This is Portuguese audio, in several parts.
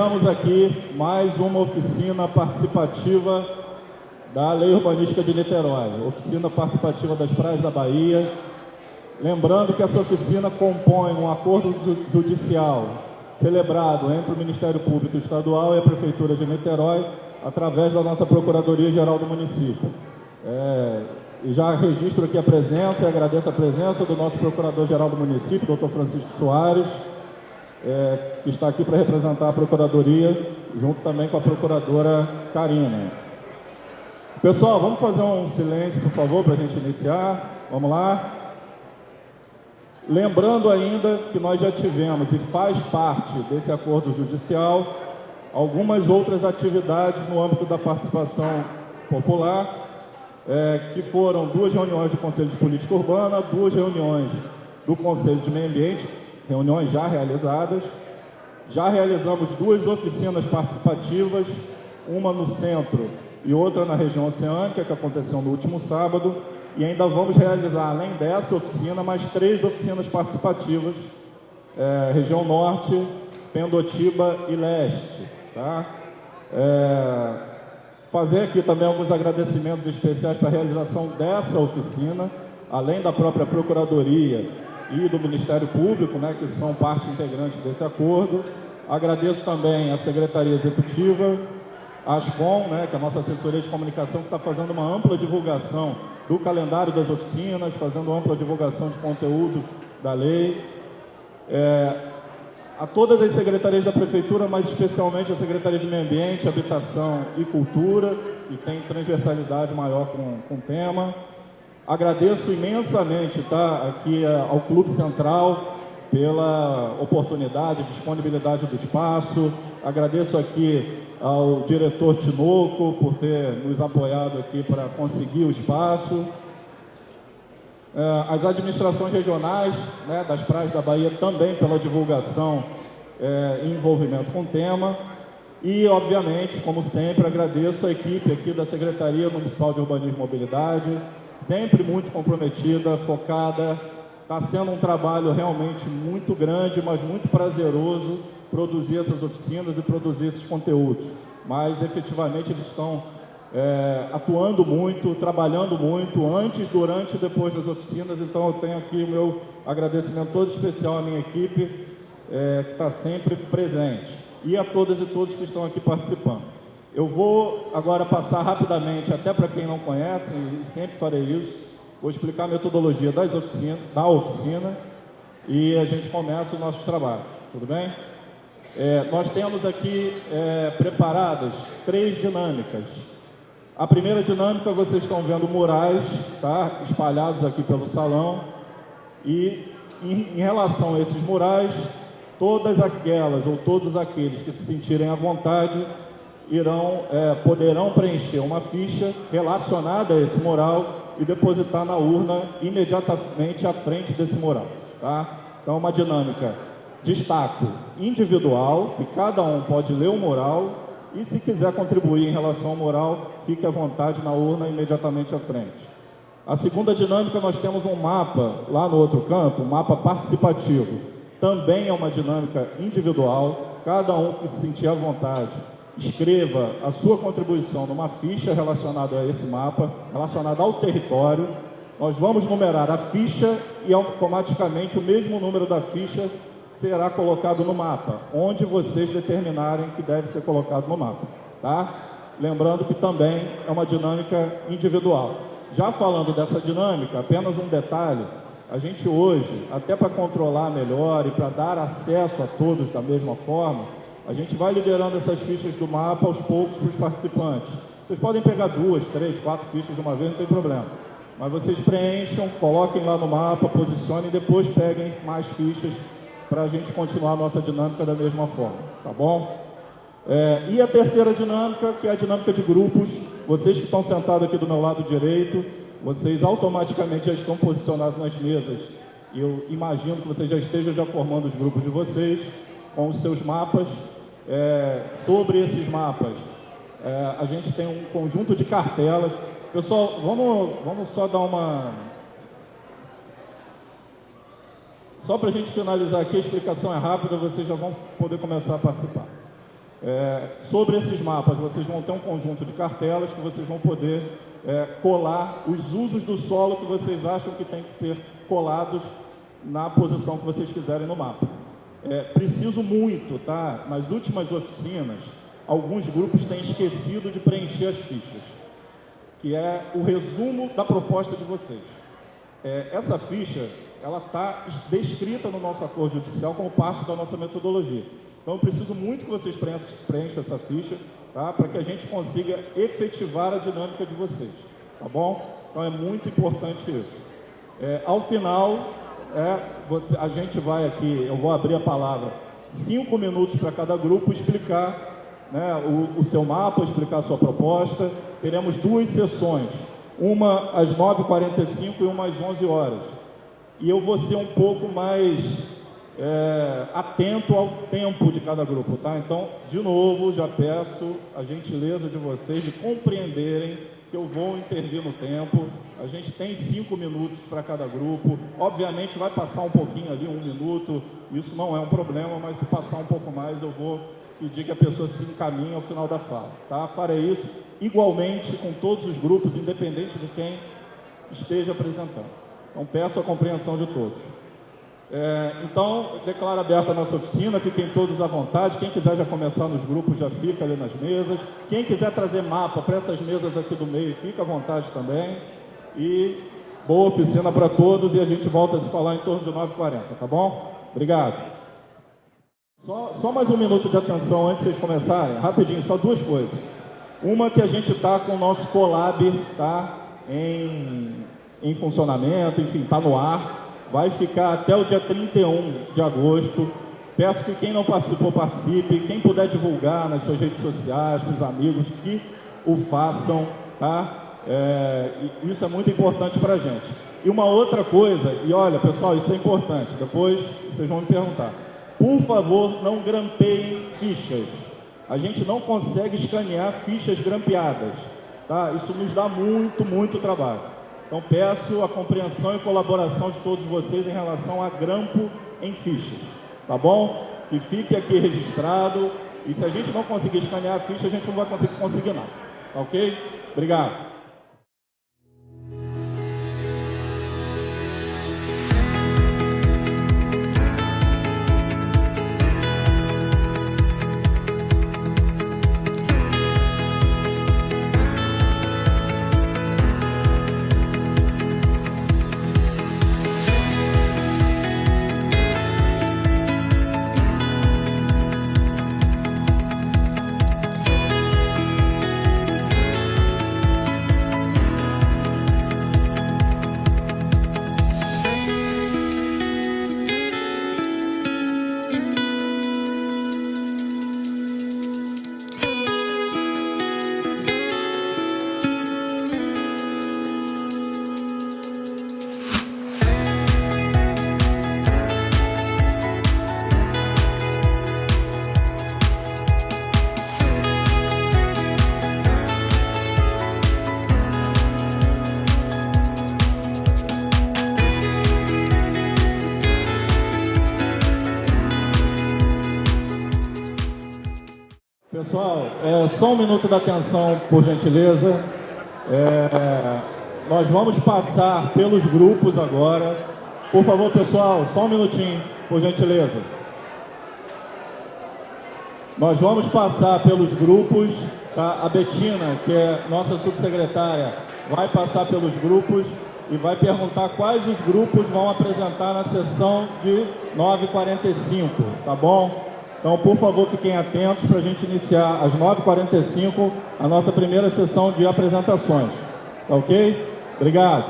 Iniciamos aqui mais uma oficina participativa da Lei Urbanística de Niterói, oficina participativa das praias da Bahia. Lembrando que essa oficina compõe um acordo judicial celebrado entre o Ministério Público Estadual e a Prefeitura de Niterói, através da nossa Procuradoria-Geral do município. E já registro aqui a presença e agradeço a presença do nosso Procurador-Geral do município, Dr. Francisco Soares, que está aqui para representar a Procuradoria, junto também com a Procuradora Karina. Pessoal, vamos fazer um silêncio, por favor, para a gente iniciar. Vamos lá. Lembrando ainda que nós já tivemos, e faz parte desse acordo judicial, algumas outras atividades no âmbito da participação popular, que foram 2 reuniões do Conselho de Política Urbana, 2 reuniões do Conselho de Meio Ambiente, reuniões já realizadas. Já realizamos 2 oficinas participativas, uma no centro e outra na região oceânica, que aconteceu no último sábado, e ainda vamos realizar, além dessa oficina, mais 3 oficinas participativas, região norte, Pendotiba e leste. Tá? Fazer aqui também alguns agradecimentos especiais para a realização dessa oficina, além da própria Procuradoria e do Ministério Público, né, que são parte integrante desse acordo. Agradeço também a Secretaria Executiva, a ASCOM, né, que é a nossa assessoria de comunicação, que está fazendo uma ampla divulgação do calendário das oficinas, fazendo ampla divulgação de conteúdo da lei. A todas as secretarias da Prefeitura, mas especialmente a Secretaria de Meio Ambiente, Habitação e Cultura, que tem transversalidade maior com o tema. Agradeço imensamente, tá, aqui ao Clube Central pela oportunidade, disponibilidade do espaço. Agradeço aqui ao diretor Tinoco por ter nos apoiado aqui para conseguir o espaço. As administrações regionais, né, das praias da Bahia também pela divulgação e envolvimento com o tema. E, obviamente, como sempre, agradeço a equipe aqui da Secretaria Municipal de Urbanismo e Mobilidade, sempre muito comprometida, focada. Está sendo um trabalho realmente muito grande, mas muito prazeroso produzir essas oficinas e produzir esses conteúdos. Mas, efetivamente, eles estão atuando muito, trabalhando muito, antes, durante e depois das oficinas. Então, eu tenho aqui o meu agradecimento todo especial à minha equipe, que está sempre presente, e a todas e todos que estão aqui participando. Eu vou agora passar rapidamente, até para quem não conhece, e sempre farei isso, vou explicar a metodologia da oficina, e a gente começa o nosso trabalho, tudo bem? Nós temos aqui preparadas 3 dinâmicas. A primeira dinâmica, vocês estão vendo murais, tá, espalhados aqui pelo salão, e em relação a esses murais, todas aquelas ou todos aqueles que se sentirem à vontade poderão preencher uma ficha relacionada a esse mural e depositar na urna imediatamente à frente desse mural. Tá? Então, é uma dinâmica destaque individual, que cada um pode ler o mural, e se quiser contribuir em relação ao mural, fique à vontade na urna imediatamente à frente. A segunda dinâmica, nós temos um mapa lá no outro campo, um mapa participativo. Também é uma dinâmica individual, cada um que se sentir à vontade, escreva a sua contribuição numa ficha relacionada a esse mapa, relacionada ao território. Nós vamos numerar a ficha e automaticamente o mesmo número da ficha será colocado no mapa, onde vocês determinarem que deve ser colocado no mapa, tá? Lembrando que também é uma dinâmica individual. Já falando dessa dinâmica, apenas um detalhe: a gente hoje, até para controlar melhor e para dar acesso a todos da mesma forma, a gente vai liberando essas fichas do mapa aos poucos para os participantes. Vocês podem pegar 2, 3, 4 fichas de uma vez, não tem problema. Mas vocês preencham, coloquem lá no mapa, posicionem e depois peguem mais fichas para a gente continuar a nossa dinâmica da mesma forma, tá bom? E a terceira dinâmica, que é a dinâmica de grupos. Vocês que estão sentados aqui do meu lado direito, vocês automaticamente já estão posicionados nas mesas. E eu imagino que vocês já estejam formando os grupos de vocês, com os seus mapas. Sobre esses mapas, a gente tem um conjunto de cartelas. Pessoal, vamos só dar uma... Só para a gente finalizar aqui, a explicação é rápida, vocês já vão poder começar a participar. Sobre esses mapas, vocês vão ter um conjunto de cartelas que vocês vão poder colar os usos do solo que vocês acham que tem que ser colados na posição que vocês quiserem no mapa. Preciso muito, tá? Nas últimas oficinas, alguns grupos têm esquecido de preencher as fichas, que é o resumo da proposta de vocês. Essa ficha, ela está descrita no nosso acordo judicial como parte da nossa metodologia. Então, eu preciso muito que vocês preencham essa ficha, tá? Para que a gente consiga efetivar a dinâmica de vocês, tá bom? Então, é muito importante isso. Ao final, a gente vai aqui, eu vou abrir a palavra, 5 minutos para cada grupo explicar, né, o seu mapa, explicar a sua proposta. Teremos 2 sessões, uma às 9h45 e uma às 11 horas. E eu vou ser um pouco mais atento ao tempo de cada grupo, tá? Então, de novo, já peço a gentileza de vocês de compreenderem que eu vou intervir no tempo. A gente tem 5 minutos para cada grupo. Obviamente vai passar um pouquinho ali, 1 minuto, isso não é um problema, mas se passar um pouco mais, eu vou pedir que a pessoa se encaminhe ao final da fala, tá? Farei isso igualmente com todos os grupos, independente de quem esteja apresentando. Então, peço a compreensão de todos. Então, declaro aberta a nossa oficina, fiquem todos à vontade. Quem quiser já começar nos grupos, já fica ali nas mesas. Quem quiser trazer mapa para essas mesas aqui do meio, fica à vontade também. E boa oficina para todos, e a gente volta a se falar em torno de 9h40, tá bom? Obrigado. Só mais 1 minuto de atenção antes de vocês começarem, rapidinho, só 2 coisas. Uma, que a gente está com o nosso Colab, tá, em funcionamento, enfim, está no ar. Vai ficar até o dia 31 de agosto. Peço que quem não participou, participe. Quem puder divulgar nas suas redes sociais, para os amigos, que o façam, tá? Isso é muito importante para a gente. E uma outra coisa, e olha, pessoal, isso é importante, depois vocês vão me perguntar. Por favor, não grampeiem fichas. A gente não consegue escanear fichas grampeadas, tá? Isso nos dá muito trabalho. Então, peço a compreensão e colaboração de todos vocês em relação a grampo em fichas, tá bom? Que fique aqui registrado, e se a gente não conseguir escanear a ficha, a gente não vai conseguir nada, tá ok? Obrigado. Pessoal, só 1 minuto da atenção, por gentileza. Nós vamos passar pelos grupos agora. Por favor, pessoal, só 1 minutinho, por gentileza. Nós vamos passar pelos grupos, tá? A Betina, que é nossa subsecretária, vai passar pelos grupos e vai perguntar quais os grupos vão apresentar na sessão de 9h45, tá bom? Então, por favor, fiquem atentos para a gente iniciar às 9h45 a nossa primeira sessão de apresentações. Tá ok? Obrigado.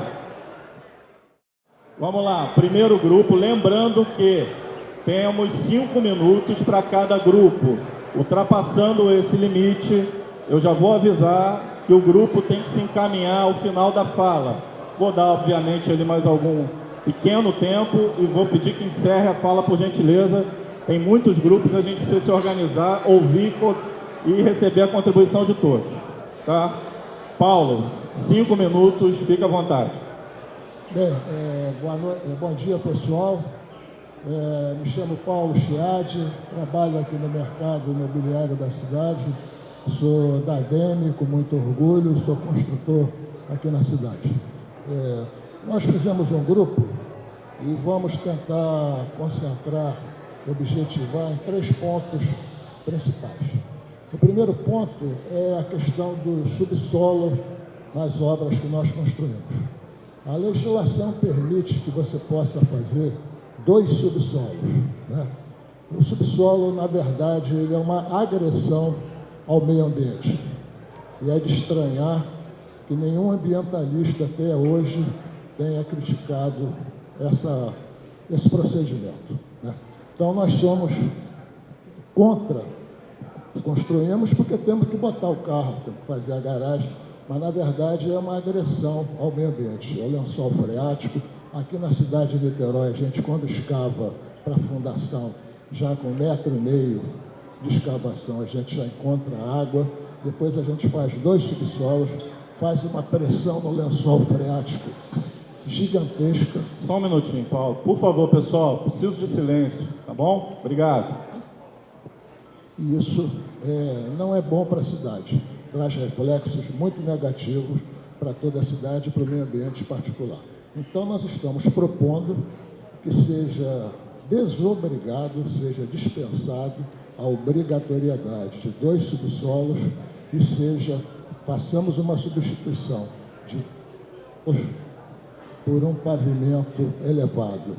Vamos lá, primeiro grupo, lembrando que temos 5 minutos para cada grupo. Ultrapassando esse limite, eu já vou avisar que o grupo tem que se encaminhar ao final da fala. Vou dar, obviamente, ali mais algum pequeno tempo e vou pedir que encerre a fala, por gentileza. Tem muitos grupos, a gente precisa se organizar, ouvir e receber a contribuição de todos. Tá? Paulo, 5 minutos, fica à vontade. Bem, bom dia, pessoal. Me chamo Paulo Chiadi, trabalho aqui no mercado imobiliário da cidade, sou da ADEME, com muito orgulho, sou construtor aqui na cidade. Nós fizemos um grupo e vamos tentar concentrar, objetivar em 3 pontos principais. O primeiro ponto é a questão do subsolo nas obras que nós construímos. A legislação permite que você possa fazer 2 subsolos, né? O subsolo, na verdade, ele é uma agressão ao meio ambiente. E é de estranhar que nenhum ambientalista até hoje tenha criticado esse procedimento, né? Então, nós somos contra. Construímos porque temos que botar o carro, temos que fazer a garagem, mas, na verdade, é uma agressão ao meio ambiente, é o lençol freático. Aqui na cidade de Niterói, a gente, quando escava para a fundação, já com 1,5 metro de escavação, a gente já encontra água. Depois a gente faz 2 subsolos, faz uma pressão no lençol freático gigantesca. Só um minutinho, Paulo. Por favor, pessoal, preciso de silêncio, tá bom? Obrigado. E isso não é bom para a cidade. Traz reflexos muito negativos para toda a cidade e para o meio ambiente particular. Então, nós estamos propondo que seja desobrigado, seja dispensado a obrigatoriedade de 2 subsolos e façamos uma substituição por um pavimento elevado.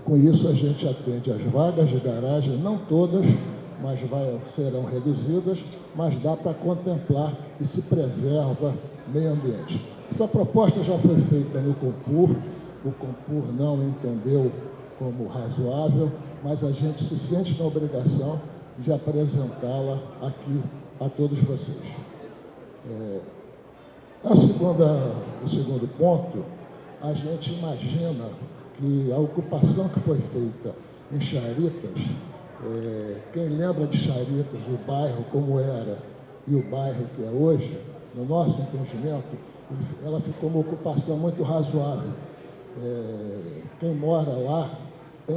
Com isso, a gente atende as vagas de garagem, não todas, mas serão reduzidas, mas dá para contemplar e se preserva meio ambiente. Essa proposta já foi feita no Compur, o Compur não entendeu como razoável, mas a gente se sente na obrigação de apresentá-la aqui a todos vocês. O segundo ponto, a gente imagina que a ocupação que foi feita em Charitas, quem lembra de Charitas, o bairro como era e o bairro que é hoje, no nosso entendimento, ela ficou uma ocupação muito razoável. Quem mora lá tem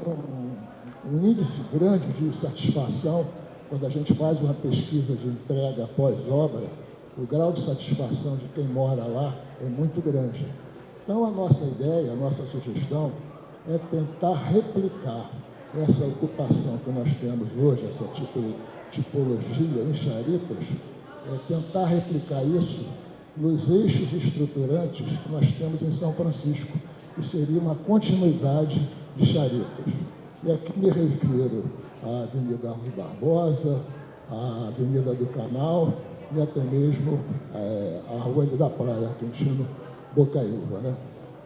um índice grande de satisfação. Quando a gente faz uma pesquisa de entrega após obra, o grau de satisfação de quem mora lá é muito grande. Então, a nossa ideia, a nossa sugestão é tentar replicar essa ocupação que nós temos hoje, essa tipologia em Charitas, tentar replicar isso nos eixos estruturantes que nós temos em São Francisco, que seria uma continuidade de Charitas. E aqui me refiro à Avenida Rui Barbosa, à Avenida do Canal e até mesmo à Rua da Praia, Quintino Bocaiúva, né?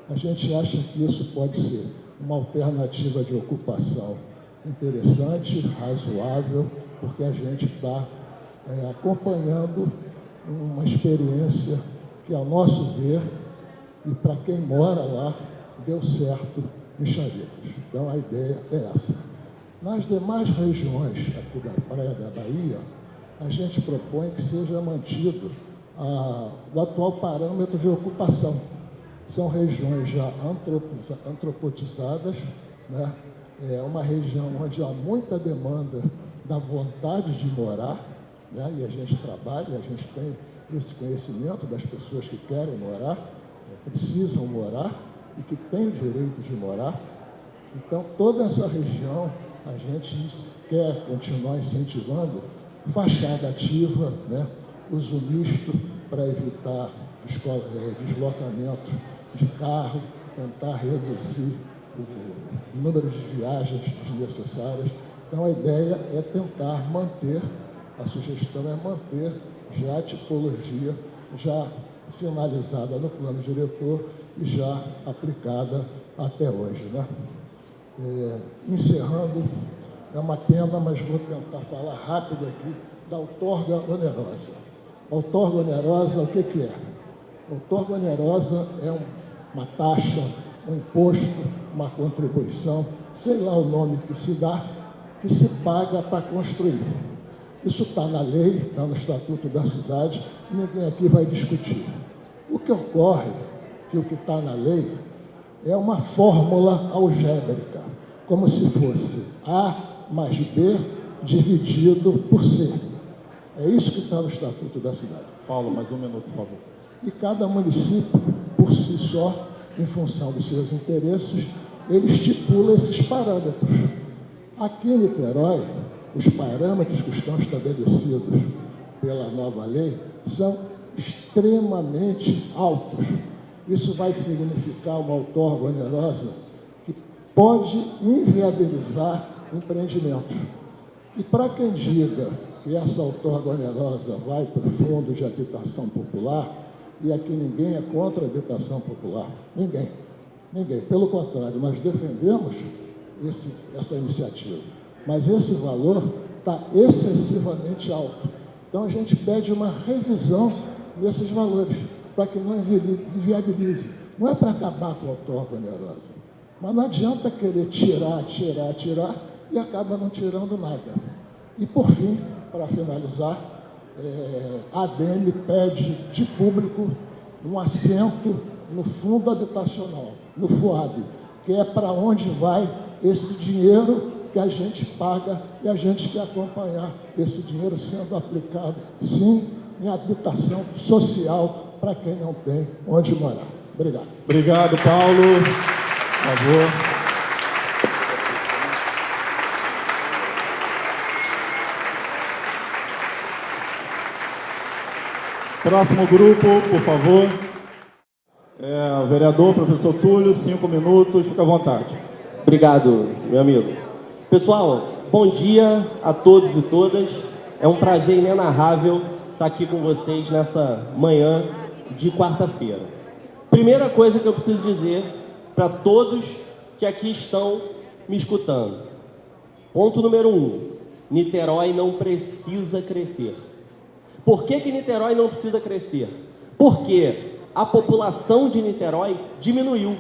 A gente acha que isso pode ser uma alternativa de ocupação interessante, razoável, porque a gente está acompanhando uma experiência que, ao nosso ver, e para quem mora lá, deu certo em Charitas. Então, a ideia é essa. Nas demais regiões aqui da Praia da Bahia, a gente propõe que seja mantido o atual parâmetro de ocupação. São regiões já antropotizadas, né? É uma região onde há muita demanda da vontade de morar, né? E a gente trabalha, a gente tem esse conhecimento das pessoas que querem morar, precisam morar e que têm o direito de morar. Então, toda essa região, a gente quer continuar incentivando fachada ativa, né? Uso misto para evitar deslocamento de carro, tentar reduzir o número de viagens desnecessárias. Então, a ideia é tentar manter, a sugestão é manter já a tipologia já sinalizada no plano diretor e já aplicada até hoje, né? Encerrando, é uma pena, mas vou tentar falar rápido aqui da outorga onerosa. A outorga onerosa, o que é? A outorga onerosa é uma taxa, um imposto, uma contribuição, sei lá o nome que se dá, que se paga para construir. Isso está na lei, está no Estatuto da Cidade, ninguém aqui vai discutir. O que ocorre, que o que está na lei, é uma fórmula algébrica. como se fosse A mais B dividido por C. É isso que está no Estatuto da cidade. Paulo, mais um minuto, por favor. E cada município, por si só, em função dos seus interesses, ele estipula esses parâmetros. Aqui em Niterói, os parâmetros que estão estabelecidos pela nova lei são extremamente altos. Isso vai significar uma outorga onerosa que pode inviabilizar empreendimentos. E para quem diga que essa outorga onerosa vai para o Fundo de Habitação Popular, e aqui ninguém é contra a habitação popular, ninguém. Pelo contrário, nós defendemos essa iniciativa. Mas esse valor está excessivamente alto. Então a gente pede uma revisão desses valores, para que não inviabilize. Não é para acabar com a outorga onerosa. Mas não adianta querer tirar e acaba não tirando nada. E por fim, para finalizar, a ADM pede de público um assento no Fundo Habitacional, no FUAB, que é para onde vai esse dinheiro que a gente paga, e a gente quer acompanhar esse dinheiro sendo aplicado, sim, em habitação social para quem não tem onde morar. Obrigado. Obrigado, Paulo. Por favor. Próximo grupo, por favor. O vereador, professor Túlio, 5 minutos, fica à vontade. Obrigado, meu amigo. Pessoal, bom dia a todos e todas. É um prazer inenarrável estar aqui com vocês nessa manhã de quarta-feira. Primeira coisa que eu preciso dizer para todos que aqui estão me escutando. Ponto número 1. Niterói não precisa crescer. Por que Niterói não precisa crescer? Porque a população de Niterói diminuiu.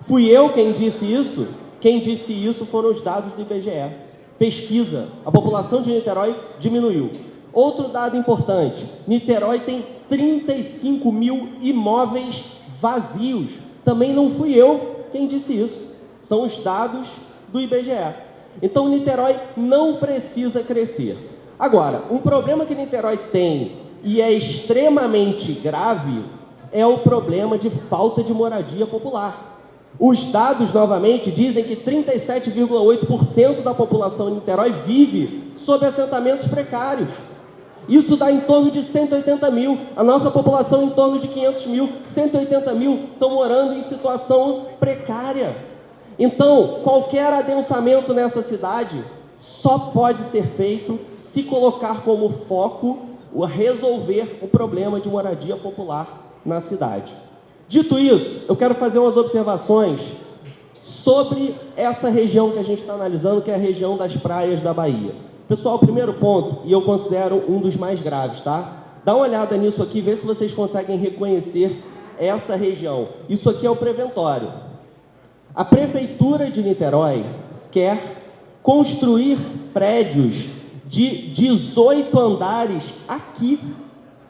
Fui eu quem disse isso? Quem disse isso foram os dados do IBGE. Pesquisa. A população de Niterói diminuiu. Outro dado importante. Niterói tem 35 mil imóveis vazios. Também não fui eu quem disse isso. São os dados do IBGE. Então, Niterói não precisa crescer. Agora, um problema que Niterói tem, e é extremamente grave, é o problema de falta de moradia popular. Os dados, novamente, dizem que 37,8% da população de Niterói vive sob assentamentos precários. Isso dá em torno de 180 mil. A nossa população em torno de 500 mil. 180 mil estão morando em situação precária. Então, qualquer adensamento nessa cidade só pode ser feito se colocar como foco resolver o problema de moradia popular na cidade. Dito isso, eu quero fazer umas observações sobre essa região que a gente está analisando, que é a região das praias da Bahia. Pessoal, primeiro ponto, e eu considero um dos mais graves, tá? Dá uma olhada nisso aqui, vê se vocês conseguem reconhecer essa região. Isso aqui é o preventório. A Prefeitura de Niterói quer construir prédios de 18 andares aqui,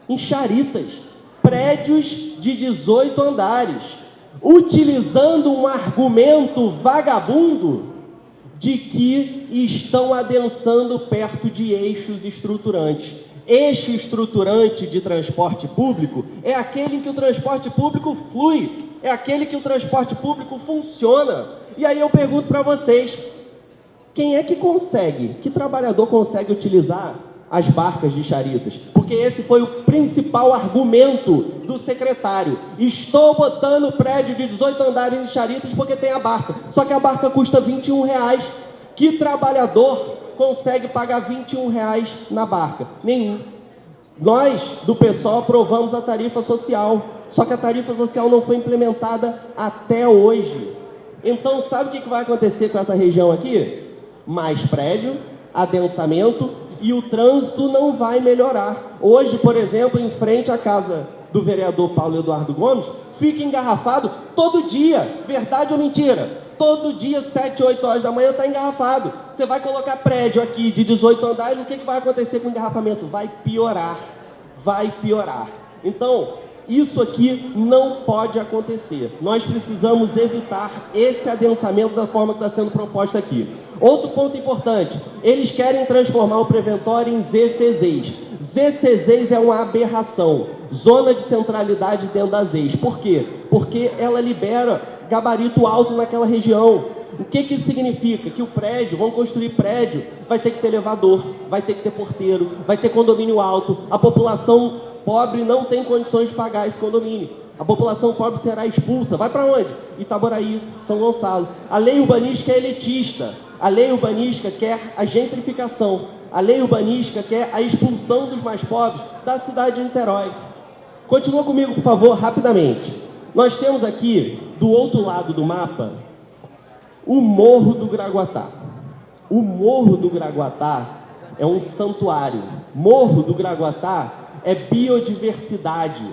em Charitas. Prédios de 18 andares, utilizando um argumento vagabundo de que estão adensando perto de eixos estruturantes. Eixo estruturante de transporte público é aquele em que o transporte público flui, é aquele que o transporte público funciona. E aí eu pergunto para vocês, quem é que consegue, que trabalhador consegue utilizar as barcas de Charitas? Porque esse foi o principal argumento do secretário. Estou botando prédio de 18 andares em Charitas porque tem a barca. Só que a barca custa R$21. Que trabalhador consegue pagar R$21 na barca? Nenhum. Nós, do PSOL, aprovamos a tarifa social. Só que a tarifa social não foi implementada até hoje. Então, sabe o que vai acontecer com essa região aqui? Mais prédio, adensamento, e o trânsito não vai melhorar. Hoje, por exemplo, em frente à casa do vereador Paulo Eduardo Gomes, fica engarrafado todo dia. Verdade ou mentira? Todo dia, 7, 8 horas da manhã, está engarrafado. Você vai colocar prédio aqui de 18 andares, o que vai acontecer com o engarrafamento? Vai piorar. Vai piorar. Então, Isso aqui não pode acontecer. Nós precisamos evitar esse adensamento da forma que está sendo proposta aqui. Outro ponto importante, eles querem transformar o preventório em ZCZs. ZCZs é uma aberração, zona de centralidade dentro das ZEs. Por quê? Porque ela libera gabarito alto naquela região. O que isso significa? Que o prédio, vão construir prédio, vai ter que ter elevador, vai ter que ter porteiro, vai ter condomínio alto. A população pobre não tem condições de pagar esse condomínio. A população pobre será expulsa. Vai para onde? Itaboraí, São Gonçalo. A lei urbanística é elitista. A lei urbanística quer a gentrificação. A lei urbanística quer a expulsão dos mais pobres da cidade de Niterói. Continua comigo, por favor, rapidamente. Nós temos aqui, do outro lado do mapa, o Morro do Graguatá. O Morro do Graguatá é um santuário. Morro do Graguatá é biodiversidade.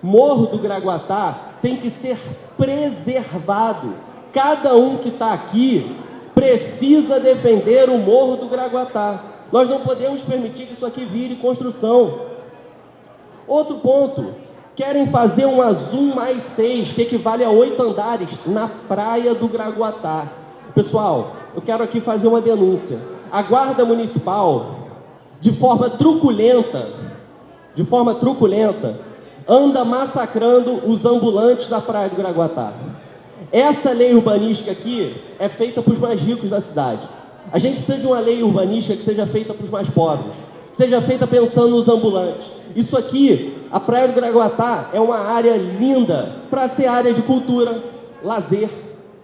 Morro do Graguatá tem que ser preservado. Cada um que está aqui precisa defender o Morro do Graguatá. Nós não podemos permitir que isso aqui vire construção. Outro ponto, querem fazer um Azul mais 6, que equivale a 8 andares, na praia do Graguatá. Pessoal, eu quero aqui fazer uma denúncia. A Guarda Municipal, de forma truculenta, anda massacrando os ambulantes da praia do Graguatá. Essa lei urbanística aqui é feita para os mais ricos da cidade. A gente precisa de uma lei urbanística que seja feita para os mais pobres, que seja feita pensando nos ambulantes. Isso aqui, a praia do Graguatá, é uma área linda para ser área de cultura, lazer,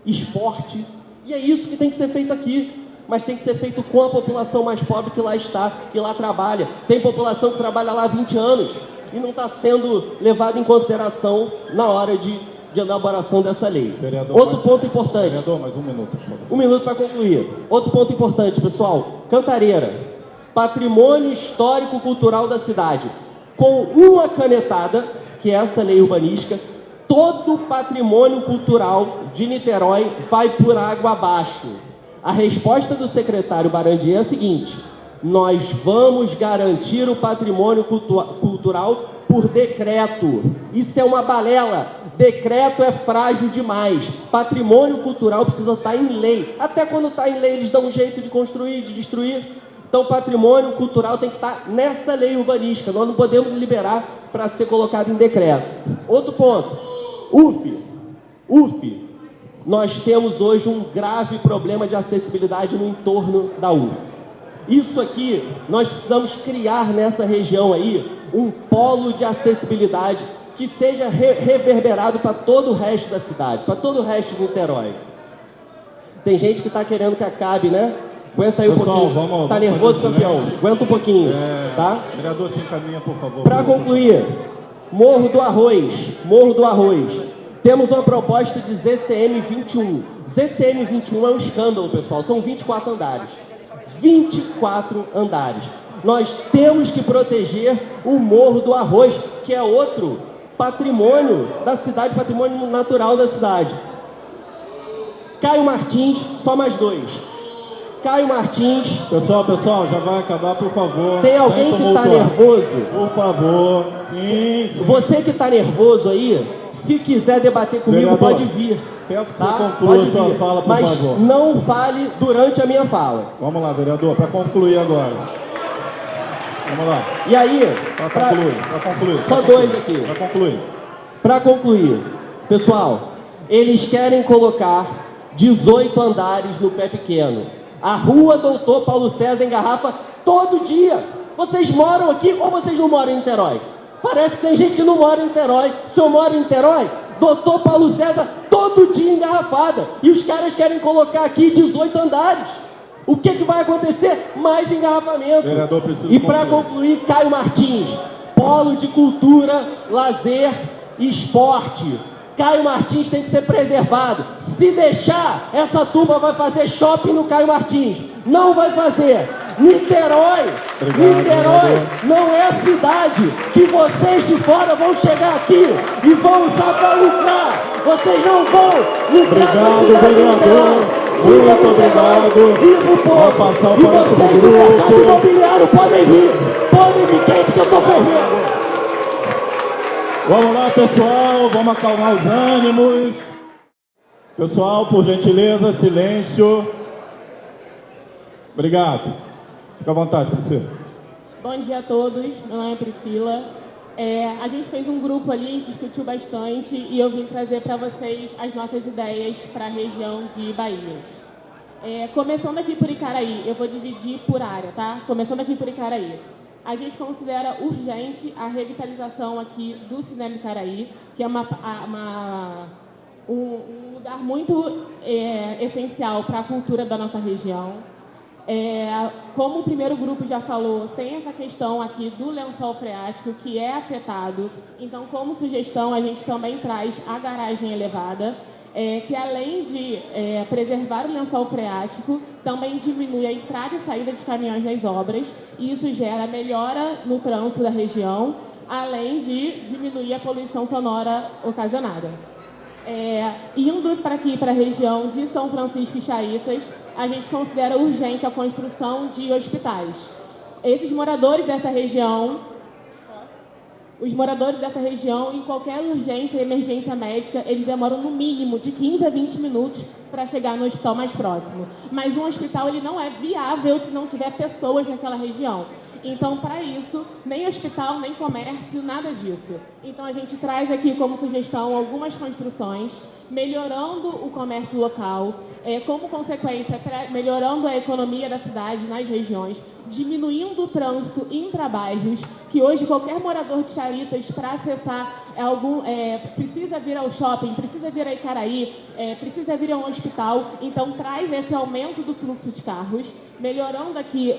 esporte, e é isso que tem que ser feito aqui. Mas tem que ser feito com a população mais pobre que lá está, que lá trabalha. Tem população que trabalha lá há 20 anos e não está sendo levada em consideração na hora de elaboração dessa lei. Vereador, outro ponto importante. Vereador, mais um minuto, por favor. Um minuto para concluir. Outro ponto importante, pessoal. Cantareira, patrimônio histórico-cultural da cidade. Com uma canetada, que é essa lei urbanística, todo o patrimônio cultural de Niterói vai por água abaixo. A resposta do secretário Barandier é a seguinte: nós vamos garantir o patrimônio cultural por decreto. Isso é uma balela. Decreto é frágil demais. Patrimônio cultural precisa estar em lei. Até quando está em lei, eles dão um jeito de construir, de destruir. Então, patrimônio cultural tem que estar nessa lei urbanística. Nós não podemos liberar para ser colocado em decreto. Outro ponto. UF. Nós temos hoje um grave problema de acessibilidade no entorno da UF. Isso aqui, nós precisamos criar nessa região aí um polo de acessibilidade que seja reverberado para todo o resto da cidade, para todo o resto de Niterói. Tem gente que está querendo que acabe, né? Aguenta aí um pouquinho. Está nervoso, campeão? Aguenta um pouquinho, tá? Vereador, se encaminha, por favor. Para concluir, Morro do Arroz. Temos uma proposta de ZCM 21. ZCM 21 é um escândalo, pessoal. São 24 andares. 24 andares. Nós temos que proteger o Morro do Arroz, que é outro patrimônio da cidade, patrimônio natural da cidade. Caio Martins, só mais 2. Caio Martins. Pessoal, já vai acabar, por favor. Tem alguém que está nervoso? Por favor. Sim. Você que está nervoso aí, se quiser debater comigo, vereador, pode vir. Peço que você conclua a sua fala, por favor. Mas não fale durante a minha fala. Vamos lá, vereador, para concluir agora. Vamos lá. E aí, para concluir. Só 2 aqui. Para concluir. Para concluir, pessoal, eles querem colocar 18 andares no pé pequeno. A rua Doutor Paulo César engarrafa todo dia. Vocês moram aqui ou vocês não moram em Niterói? Parece que tem gente que não mora em Niterói. Se eu moro em Niterói, Doutor Paulo César todo dia engarrafada. E os caras querem colocar aqui 18 andares. O que vai acontecer? Mais engarrafamento. Vereador, preciso e para concluir, Caio Martins, polo de cultura, lazer e esporte. Caio Martins tem que ser preservado. Se deixar, essa turma vai fazer shopping no Caio Martins. Não vai fazer. Niterói não é a cidade que vocês de fora vão chegar aqui e vão usar para lucrar. Vocês não vão lucrar. Obrigado, vereador. Muito obrigado. Vou passar para o grupo. E vocês do imobiliário podem vir. Podem vir, quente que eu estou fervendo. Vamos lá, pessoal, vamos acalmar os ânimos. Pessoal, por gentileza, silêncio. Obrigado. Fica à vontade, Priscila. Bom dia a todos, meu nome é Priscila. A gente fez um grupo ali, discutiu bastante e eu vim trazer para vocês as nossas ideias para a região de Bahias. Começando aqui por Icaraí, eu vou dividir por área, tá? Começando aqui por Icaraí. A gente considera urgente a revitalização aqui do Cinema Icaraí, que é um lugar muito essencial para a cultura da nossa região. Como o primeiro grupo já falou, tem essa questão aqui do lençol freático que é afetado. Então, como sugestão, a gente também traz a garagem elevada, que além de preservar o lençol freático, também diminui a entrada e saída de caminhões nas obras, e isso gera melhora no trânsito da região, além de diminuir a poluição sonora ocasionada. Indo para aqui, para a região de São Francisco e Charitas, a gente considera urgente a construção de hospitais. Esses moradores dessa região, em qualquer urgência e emergência médica, eles demoram no mínimo de 15 a 20 minutos para chegar no hospital mais próximo. Mas um hospital ele não é viável se não tiver pessoas naquela região. Então, para isso, nem hospital, nem comércio, nada disso. Então, a gente traz aqui como sugestão algumas construções, melhorando o comércio local, como consequência, melhorando a economia da cidade nas regiões, diminuindo o trânsito intrabairros, que hoje qualquer morador de Charitas, para acessar precisa vir ao shopping, precisa vir a Icaraí, precisa vir a um hospital. Então, traz esse aumento do fluxo de carros, melhorando aqui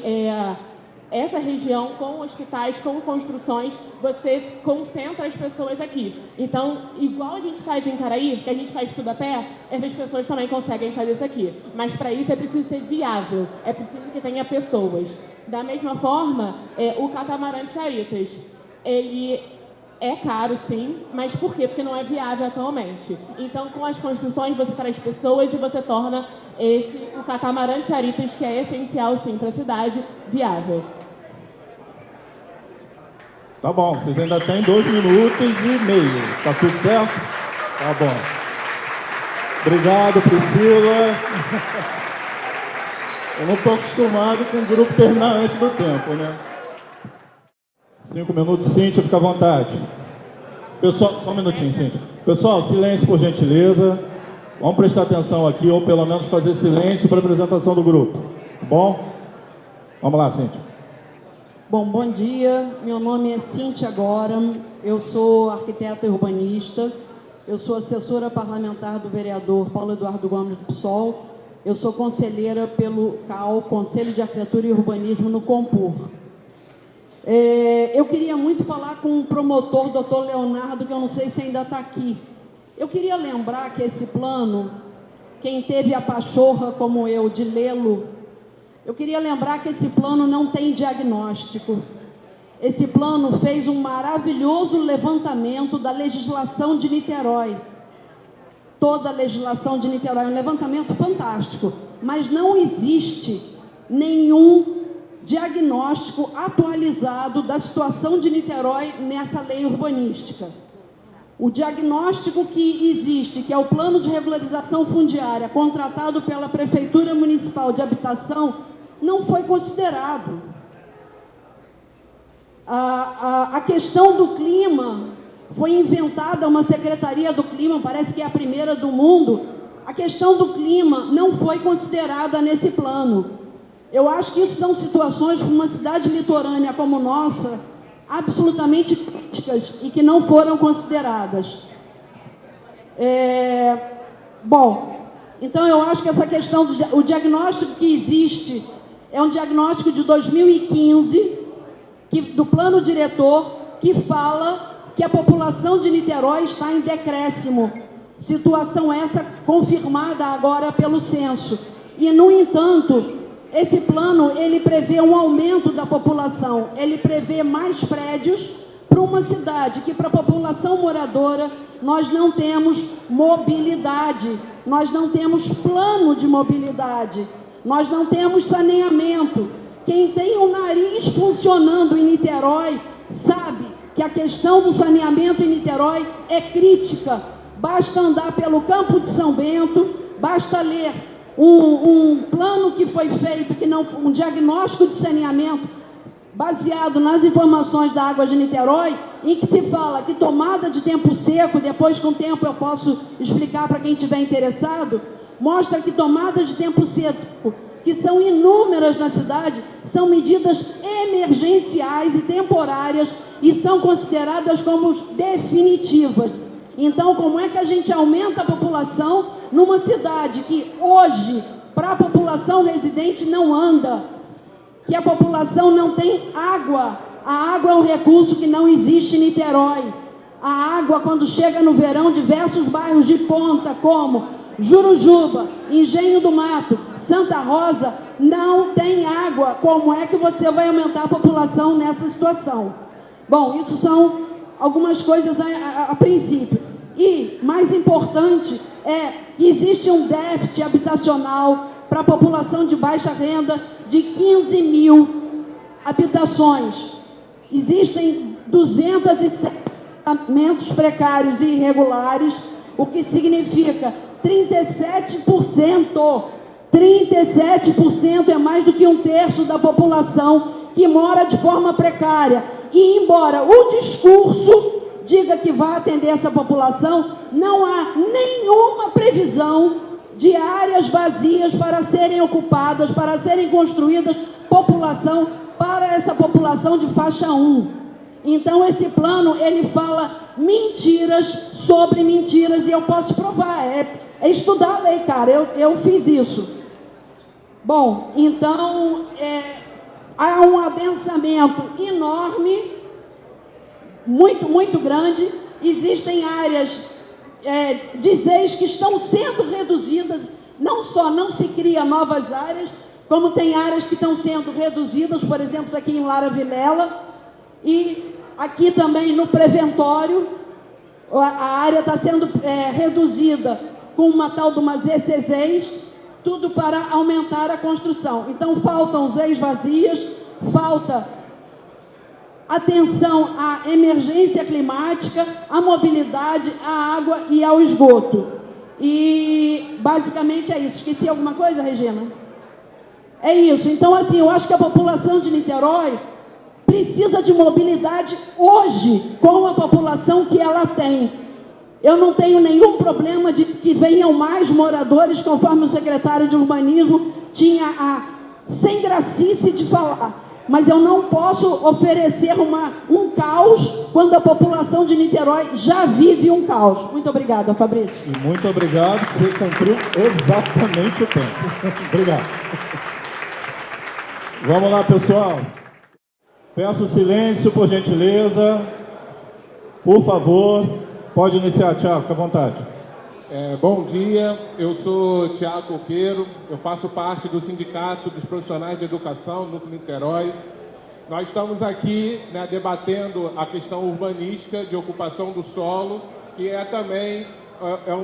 essa região com hospitais, com construções, você concentra as pessoas aqui. Então, igual a gente faz em Icaraí, que a gente faz tudo a pé, essas pessoas também conseguem fazer isso aqui. Mas para isso é preciso ser viável, é preciso que tenha pessoas. Da mesma forma, o catamarã de Charitas, ele é caro sim, mas por quê? Porque não é viável atualmente. Então, com as construções, você traz pessoas e você torna o catamarã de Charitas, que é essencial sim para a cidade, viável. Tá bom, vocês ainda têm 2 minutos e meio. Tá tudo certo? Tá bom. Obrigado, Priscila. Eu não estou acostumado com o grupo terminar antes do tempo, né? 5 minutos, Cíntia, fica à vontade. Pessoal, só um minutinho, Cíntia. Pessoal, silêncio, por gentileza. Vamos prestar atenção aqui, ou pelo menos fazer silêncio para a apresentação do grupo. Tá bom? Vamos lá, Cíntia. Bom dia. Meu nome é Cíntia Goram. Eu sou arquiteta urbanista. Eu sou assessora parlamentar do vereador Paulo Eduardo Gomes do PSOL. Eu sou conselheira pelo CAU, Conselho de Arquitetura e Urbanismo, no Compur. Eu queria muito falar com o promotor, doutor Leonardo, que eu não sei se ainda está aqui. Eu queria lembrar que esse plano, quem teve a pachorra como eu de lê-lo, eu queria lembrar que esse plano não tem diagnóstico. Esse plano fez um maravilhoso levantamento da legislação de Niterói. Toda a legislação de Niterói, um levantamento fantástico, mas não existe nenhum diagnóstico atualizado da situação de Niterói nessa lei urbanística. O diagnóstico que existe, que é o plano de regularização fundiária contratado pela Prefeitura Municipal de Habitação, não foi considerado. A questão do clima, foi inventada uma Secretaria do Clima, parece que é a primeira do mundo. A questão do clima não foi considerada nesse plano. Eu acho que isso são situações para uma cidade litorânea como nossa, absolutamente críticas e que não foram consideradas. Bom, então eu acho que essa questão o diagnóstico que existe é um diagnóstico de 2015, do plano diretor, que fala que a população de Niterói está em decréscimo. Situação essa confirmada agora pelo censo. E, no entanto, esse plano, ele prevê um aumento da população, ele prevê mais prédios para uma cidade que, para a população moradora, nós não temos mobilidade, nós não temos plano de mobilidade, nós não temos saneamento. Quem tem o nariz funcionando em Niterói sabe que a questão do saneamento em Niterói é crítica. Basta andar pelo Campo de São Bento, basta ler um plano que foi feito, um diagnóstico de saneamento baseado nas informações da Água de Niterói, em que se fala que tomada de tempo seco, depois com o tempo eu posso explicar para quem estiver interessado, mostra que tomadas de tempo seco, que são inúmeras na cidade, são medidas emergenciais e temporárias e são consideradas como definitivas. Então, como é que a gente aumenta a população numa cidade que hoje, para a população residente, não anda, que a população não tem água? A água é um recurso que não existe em Niterói. A água, quando chega no verão, diversos bairros de ponta, como Jurujuba, Engenho do Mato, Santa Rosa, não tem água. Como é que você vai aumentar a população nessa situação? Bom, isso são algumas coisas a princípio. E, mais importante, é que existe um déficit habitacional para a população de baixa renda de 15 mil habitações. Existem 207 apartamentos precários e irregulares, o que significa 37%. 37% é mais do que um terço da população que mora de forma precária. E embora o discurso diga que vai atender essa população, não há nenhuma previsão de áreas vazias para serem ocupadas, para serem construídas população para essa população de faixa 1. Então esse plano, ele fala mentiras sobre mentiras, e eu posso provar, é estudar a lei, cara, eu fiz isso. Bom, então há um adensamento enorme, muito grande. Existem áreas de ZEIS que estão sendo reduzidas, não se cria novas áreas, como tem áreas que estão sendo reduzidas, por exemplo, aqui em Lara Vilela, e aqui também no Preventório, a área está sendo reduzida com uma tal de uma ZCZEIS, tudo para aumentar a construção. Então faltam ZEIS vazias, falta atenção à emergência climática, à mobilidade, à água e ao esgoto. E basicamente é isso. Esqueci alguma coisa, Regina? É isso. Então, assim, eu acho que a população de Niterói precisa de mobilidade hoje, com a população que ela tem. Eu não tenho nenhum problema de que venham mais moradores, conforme o secretário de Urbanismo tinha a sem gracice de falar. Mas eu não posso oferecer um caos quando a população de Niterói já vive um caos. Muito obrigada, Fabrício. E muito obrigado, você cumpriu exatamente o tempo. Obrigado. Vamos lá, pessoal. Peço silêncio, por gentileza. Por favor, pode iniciar, Tiago, fica à vontade. Bom dia, eu sou Tiago Coqueiro, eu faço parte do Sindicato dos Profissionais de Educação, Núcleo Niterói. Nós estamos aqui, debatendo a questão urbanística de ocupação do solo, que também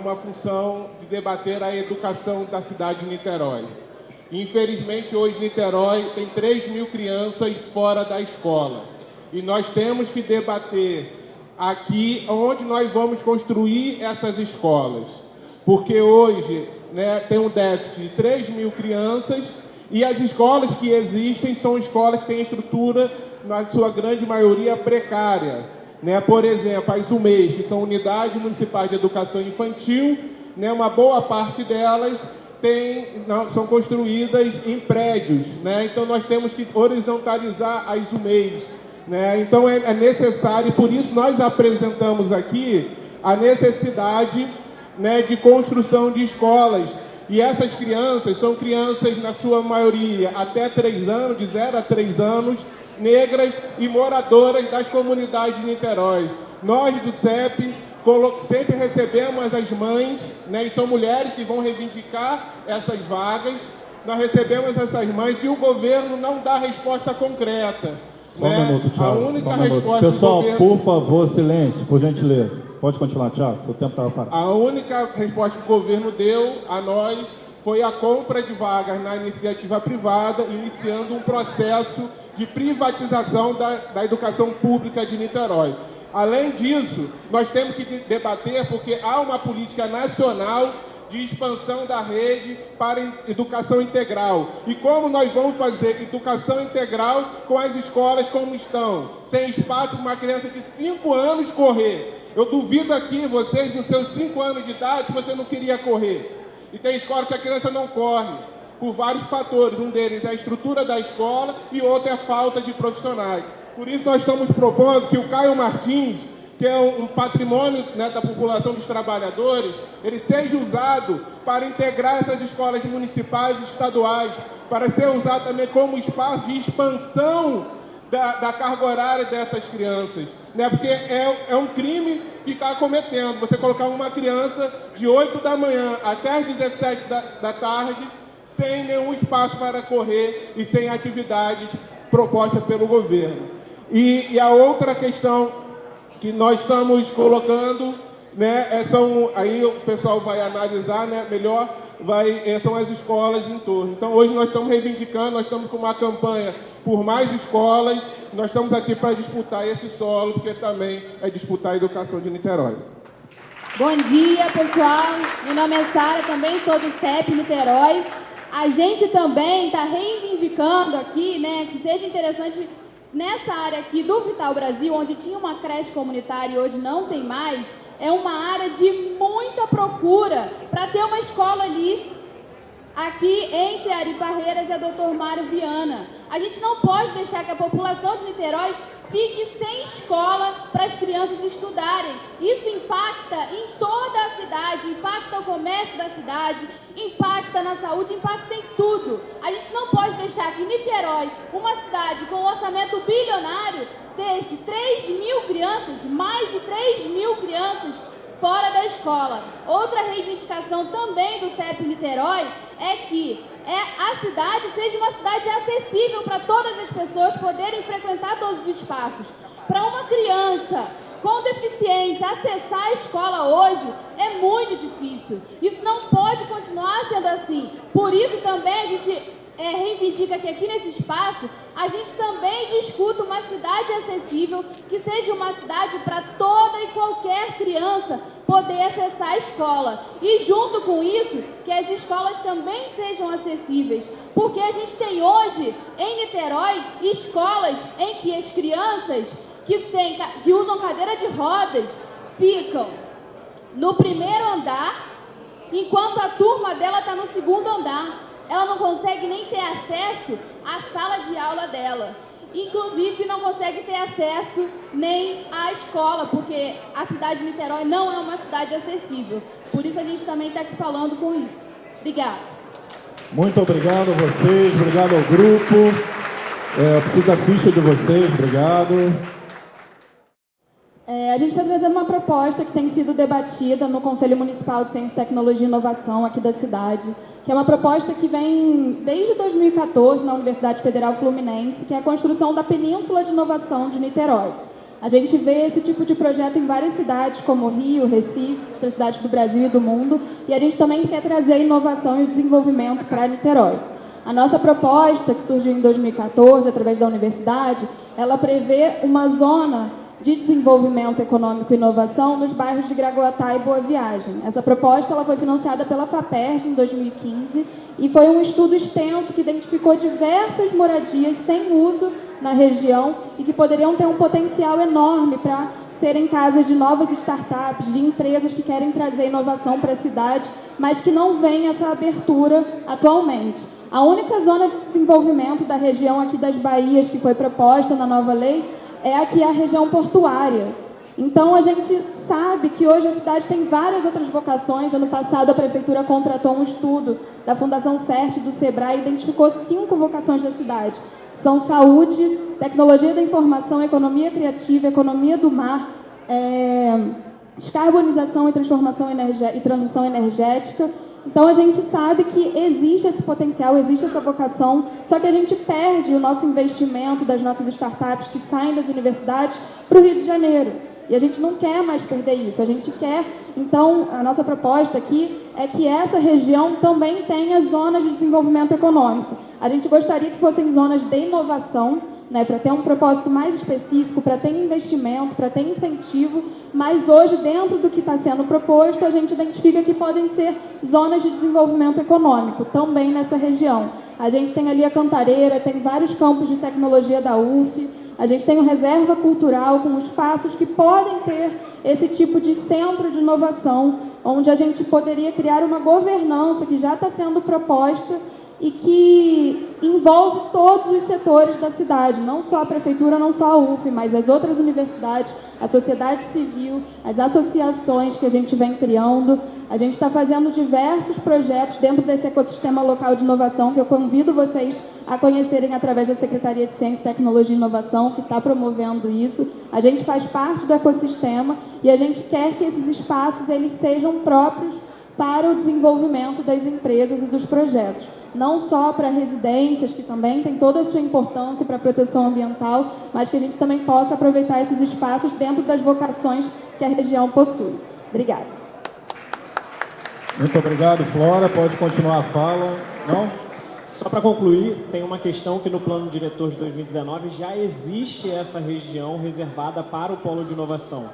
uma função de debater a educação da cidade de Niterói. Infelizmente, hoje Niterói tem 3 mil crianças fora da escola. E nós temos que debater aqui onde nós vamos construir essas escolas. Porque hoje tem um déficit de 3 mil crianças e as escolas que existem são escolas que têm estrutura, na sua grande maioria, precária. Por exemplo, as UMEIs, que são Unidades Municipais de Educação Infantil, uma boa parte delas são construídas em prédios. Então nós temos que horizontalizar as UMEIs. Então é necessário, e por isso nós apresentamos aqui a necessidade de construção de escolas. E essas crianças são crianças, na sua maioria, até 3 anos, de 0 a 3 anos, negras e moradoras das comunidades de Niterói. Nós do CEP sempre recebemos as mães, e são mulheres que vão reivindicar essas vagas. Nós recebemos essas mães e o governo não dá resposta concreta. Só um minuto, Thiago. A única resposta Pessoal, do governo... por favor, silêncio, por gentileza. Pode continuar, Thiago, seu tempo estava parado. A única resposta que o governo deu a nós foi a compra de vagas na iniciativa privada, iniciando um processo de privatização da educação pública de Niterói. Além disso, nós temos que debater porque há uma política nacional de expansão da rede para educação integral. E como nós vamos fazer educação integral com as escolas como estão, sem espaço para uma criança de 5 anos correr? Eu duvido aqui, vocês, nos seus 5 anos de idade, você não queria correr. E tem escola que a criança não corre, por vários fatores. Um deles é a estrutura da escola e outro é a falta de profissionais. Por isso nós estamos propondo que o Caio Martins, que é um patrimônio, né, da população dos trabalhadores, ele seja usado para integrar essas escolas municipais e estaduais, para ser usado também como espaço de expansão da carga horária dessas crianças, né? Porque é um crime que está cometendo, você colocar uma criança de 8 da manhã até as 17 da tarde, sem nenhum espaço para correr e sem atividades propostas pelo governo. E a outra questão que nós estamos colocando, né, aí o pessoal vai analisar, né, melhor, são as escolas em torno. Então hoje nós estamos reivindicando, nós estamos com uma campanha por mais escolas, nós estamos aqui para disputar esse solo, porque também é disputar a educação de Niterói. Bom dia, pessoal. Meu nome é Sara, também sou do CEP Niterói. A gente também está reivindicando aqui, né, que seja interessante nessa área aqui do Vital Brasil, onde tinha uma creche comunitária e hoje não tem mais, é uma área de muita procura para ter uma escola ali, aqui entre Ari Parreiras e a Dr. Mário Viana. A gente não pode deixar que a população de Niterói fique sem escola para as crianças estudarem. Isso impacta em toda a cidade, impacta o comércio da cidade, impacta na saúde, impacta em tudo. A gente não pode deixar que Niterói, uma cidade com um orçamento bilionário, deixe 3.000 crianças, mais de 3.000 crianças, fora da escola. Outra reivindicação também do CEP Niterói é que a cidade seja uma cidade acessível para todas as pessoas poderem frequentar todos os espaços. Para uma criança com deficiência acessar a escola hoje é muito difícil. Isso não pode continuar sendo assim. Por isso também a gente reivindica que aqui nesse espaço a gente também discuta uma cidade acessível, que seja uma cidade para toda e qualquer criança poder acessar a escola. E junto com isso, que as escolas também sejam acessíveis. Porque a gente tem hoje, em Niterói, escolas em que as crianças que usam cadeira de rodas ficam no primeiro andar, enquanto a turma dela está no segundo andar. Ela não consegue nem ter acesso à sala de aula dela. Inclusive, não consegue ter acesso nem à escola, porque a cidade de Niterói não é uma cidade acessível. Por isso, a gente também está aqui falando com isso. Obrigada. Muito obrigado a vocês, obrigado ao grupo. Preciso da ficha de vocês, obrigado. A gente está trazendo uma proposta que tem sido debatida no Conselho Municipal de Ciência, Tecnologia e Inovação aqui da cidade, que é uma proposta que vem desde 2014 na Universidade Federal Fluminense, que é a construção da Península de Inovação de Niterói. A gente vê esse tipo de projeto em várias cidades, como Rio, Recife, outras cidades do Brasil e do mundo, e a gente também quer trazer inovação e desenvolvimento para Niterói. A nossa proposta, que surgiu em 2014, através da universidade, ela prevê uma zona de desenvolvimento econômico e inovação nos bairros de Gragoatá e Boa Viagem. Essa proposta ela foi financiada pela FAPERJ em 2015 e foi um estudo extenso que identificou diversas moradias sem uso na região e que poderiam ter um potencial enorme para serem casas de novas startups, de empresas que querem trazer inovação para a cidade, mas que não vem essa abertura atualmente. A única zona de desenvolvimento da região aqui das Bahias que foi proposta na nova lei é aqui a região portuária. Então, a gente sabe que hoje a cidade tem várias outras vocações. Ano passado, a Prefeitura contratou um estudo da Fundação CERT do SEBRAE e identificou 5 vocações da cidade. São saúde, tecnologia da informação, economia criativa, economia do mar, descarbonização e transformação e transição energética. Então, a gente sabe que existe esse potencial, existe essa vocação, só que a gente perde o nosso investimento das nossas startups que saem das universidades para o Rio de Janeiro. E a gente não quer mais perder isso. A gente quer, então, a nossa proposta aqui é que essa região também tenha zonas de desenvolvimento econômico. A gente gostaria que fossem zonas de inovação, né, para ter um propósito mais específico, para ter investimento, para ter incentivo, mas hoje, dentro do que está sendo proposto, a gente identifica que podem ser zonas de desenvolvimento econômico, também nessa região. A gente tem ali a Cantareira, tem vários campos de tecnologia da UF, a gente tem uma reserva cultural com espaços que podem ter esse tipo de centro de inovação, onde a gente poderia criar uma governança que já está sendo proposta e que envolve todos os setores da cidade, não só a prefeitura, não só a UF, mas as outras universidades, a sociedade civil, as associações que a gente vem criando. A gente está fazendo diversos projetos dentro desse ecossistema local de inovação, que eu convido vocês a conhecerem através da Secretaria de Ciência, Tecnologia e Inovação, que está promovendo isso. A gente faz parte do ecossistema e a gente quer que esses espaços eles sejam próprios para o desenvolvimento das empresas e dos projetos. Não só para residências, que também tem toda a sua importância para a proteção ambiental, mas que a gente também possa aproveitar esses espaços dentro das vocações que a região possui. Obrigada. Muito obrigado, Flora. Pode continuar a fala. Não? Só para concluir, tem uma questão que no plano diretor de 2019 já existe essa região reservada para o polo de inovação.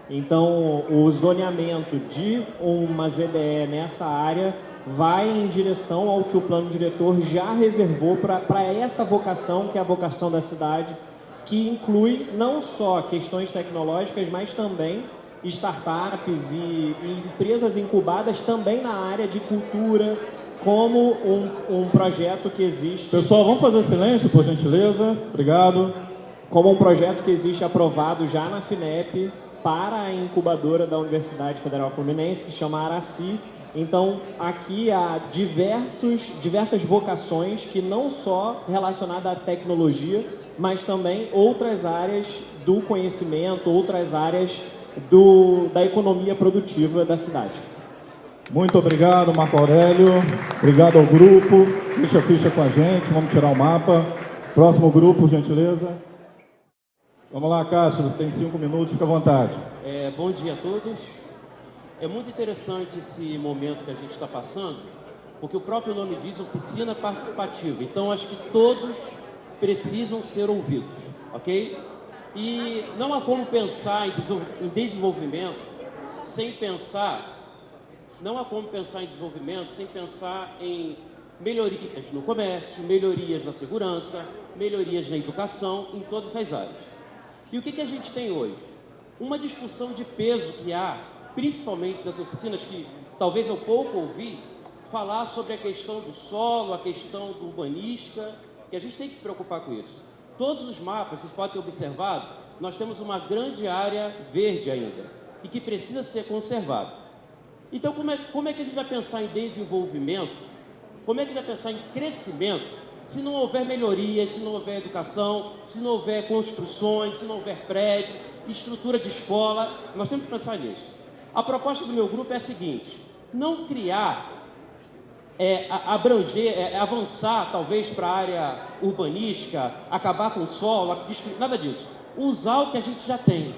Então, o zoneamento de uma ZDE nessa área vai em direção ao que o plano diretor já reservou para essa vocação, que é a vocação da cidade, que inclui não só questões tecnológicas, mas também startups e empresas incubadas também na área de cultura, como um projeto que existe... Pessoal, vamos fazer silêncio, por gentileza. Obrigado. Como um projeto que existe aprovado já na FINEP para a incubadora da Universidade Federal Fluminense, que chama Araci. Então, aqui há diversas vocações que não só relacionadas à tecnologia, mas também outras áreas do conhecimento, outras áreas da economia produtiva da cidade. Muito obrigado, Marco Aurélio. Obrigado ao grupo. Deixa a ficha com a gente. Vamos tirar o mapa. Próximo grupo, por gentileza. Vamos lá, Cássio. Você tem 5 minutos. Fica à vontade. Bom dia a todos. É muito interessante esse momento que a gente está passando, porque o próprio nome diz oficina participativa. Então, acho que todos precisam ser ouvidos, ok? E não há como pensar em desenvolvimento sem pensar... Não há como pensar em desenvolvimento sem pensar em melhorias no comércio, melhorias na segurança, melhorias na educação, em todas as áreas. E o que a gente tem hoje? Uma discussão de peso que há, principalmente nas oficinas, que talvez eu pouco ouvi, falar sobre a questão do solo, a questão do urbanística, que a gente tem que se preocupar com isso. Todos os mapas, vocês podem ter observado, nós temos uma grande área verde ainda, e que precisa ser conservada. Então, como é que a gente vai pensar em desenvolvimento? Como é que a gente vai pensar em crescimento se não houver melhorias, se não houver educação, se não houver construções, se não houver prédio, estrutura de escola? Nós temos que pensar nisso. A proposta do meu grupo é a seguinte: não criar, avançar talvez para a área urbanística, acabar com o solo, nada disso. Usar o que a gente já tem.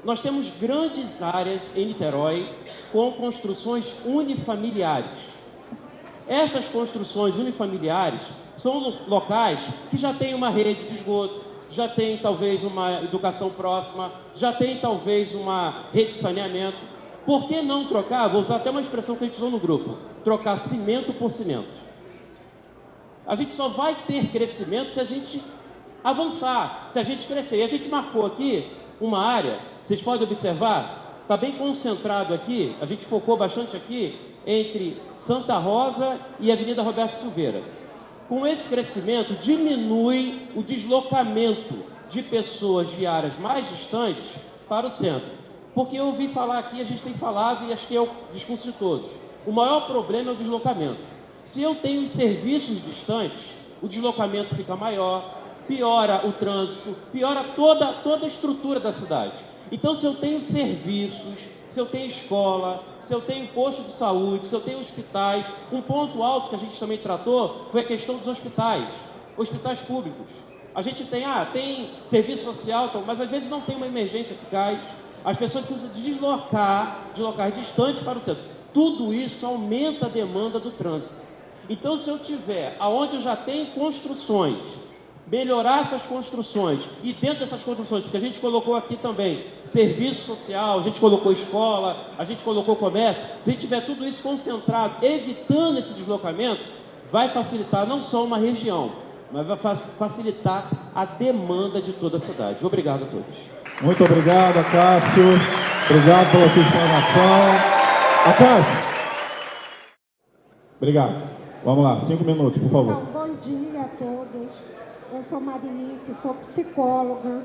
Nós temos grandes áreas em Niterói com construções unifamiliares. Essas construções unifamiliares são locais que já têm uma rede de esgoto, já tem talvez uma educação próxima, já tem talvez uma rede de saneamento. Por que não trocar? Vou usar até uma expressão que a gente usou no grupo: trocar cimento por cimento. A gente só vai ter crescimento se a gente avançar, se a gente crescer. E a gente marcou aqui uma área. Vocês podem observar, está bem concentrado aqui, a gente focou bastante aqui, entre Santa Rosa e Avenida Roberto Silveira. Com esse crescimento, diminui o deslocamento de pessoas de áreas mais distantes para o centro. Porque eu ouvi falar aqui, a gente tem falado, e acho que é o discurso de todos, o maior problema é o deslocamento. Se eu tenho serviços distantes, o deslocamento fica maior, piora o trânsito, piora toda a estrutura da cidade. Então, se eu tenho serviços, se eu tenho escola, se eu tenho posto de saúde, se eu tenho hospitais, um ponto alto que a gente também tratou foi a questão dos hospitais públicos. A gente tem serviço social, mas às vezes não tem uma emergência eficaz, as pessoas precisam deslocar de locais distantes para o centro. Tudo isso aumenta a demanda do trânsito. Então, se eu tiver, aonde eu já tenho construções, melhorar essas construções, e dentro dessas construções, porque a gente colocou aqui também serviço social, a gente colocou escola, a gente colocou comércio, se a gente tiver tudo isso concentrado, evitando esse deslocamento, vai facilitar não só uma região, mas vai facilitar a demanda de toda a cidade. Obrigado a todos. Muito obrigado, Cássio. Obrigado pela sua explanação. Cássio. Obrigado. Vamos lá, 5 minutos, por favor. Então, bom dia a todos. Eu sou Marinice, sou psicóloga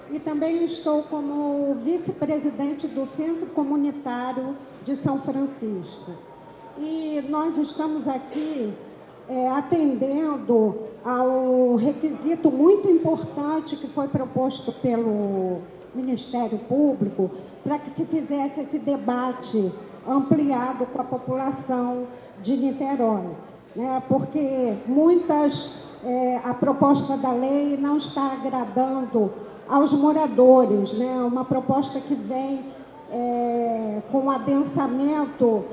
e também estou como vice-presidente do Centro Comunitário de São Francisco. E nós estamos aqui atendendo ao requisito muito importante que foi proposto pelo Ministério Público para que se fizesse esse debate ampliado com a população de Niterói, né? Porque a proposta da lei não está agradando aos moradores, né? Uma proposta que vem com adensamento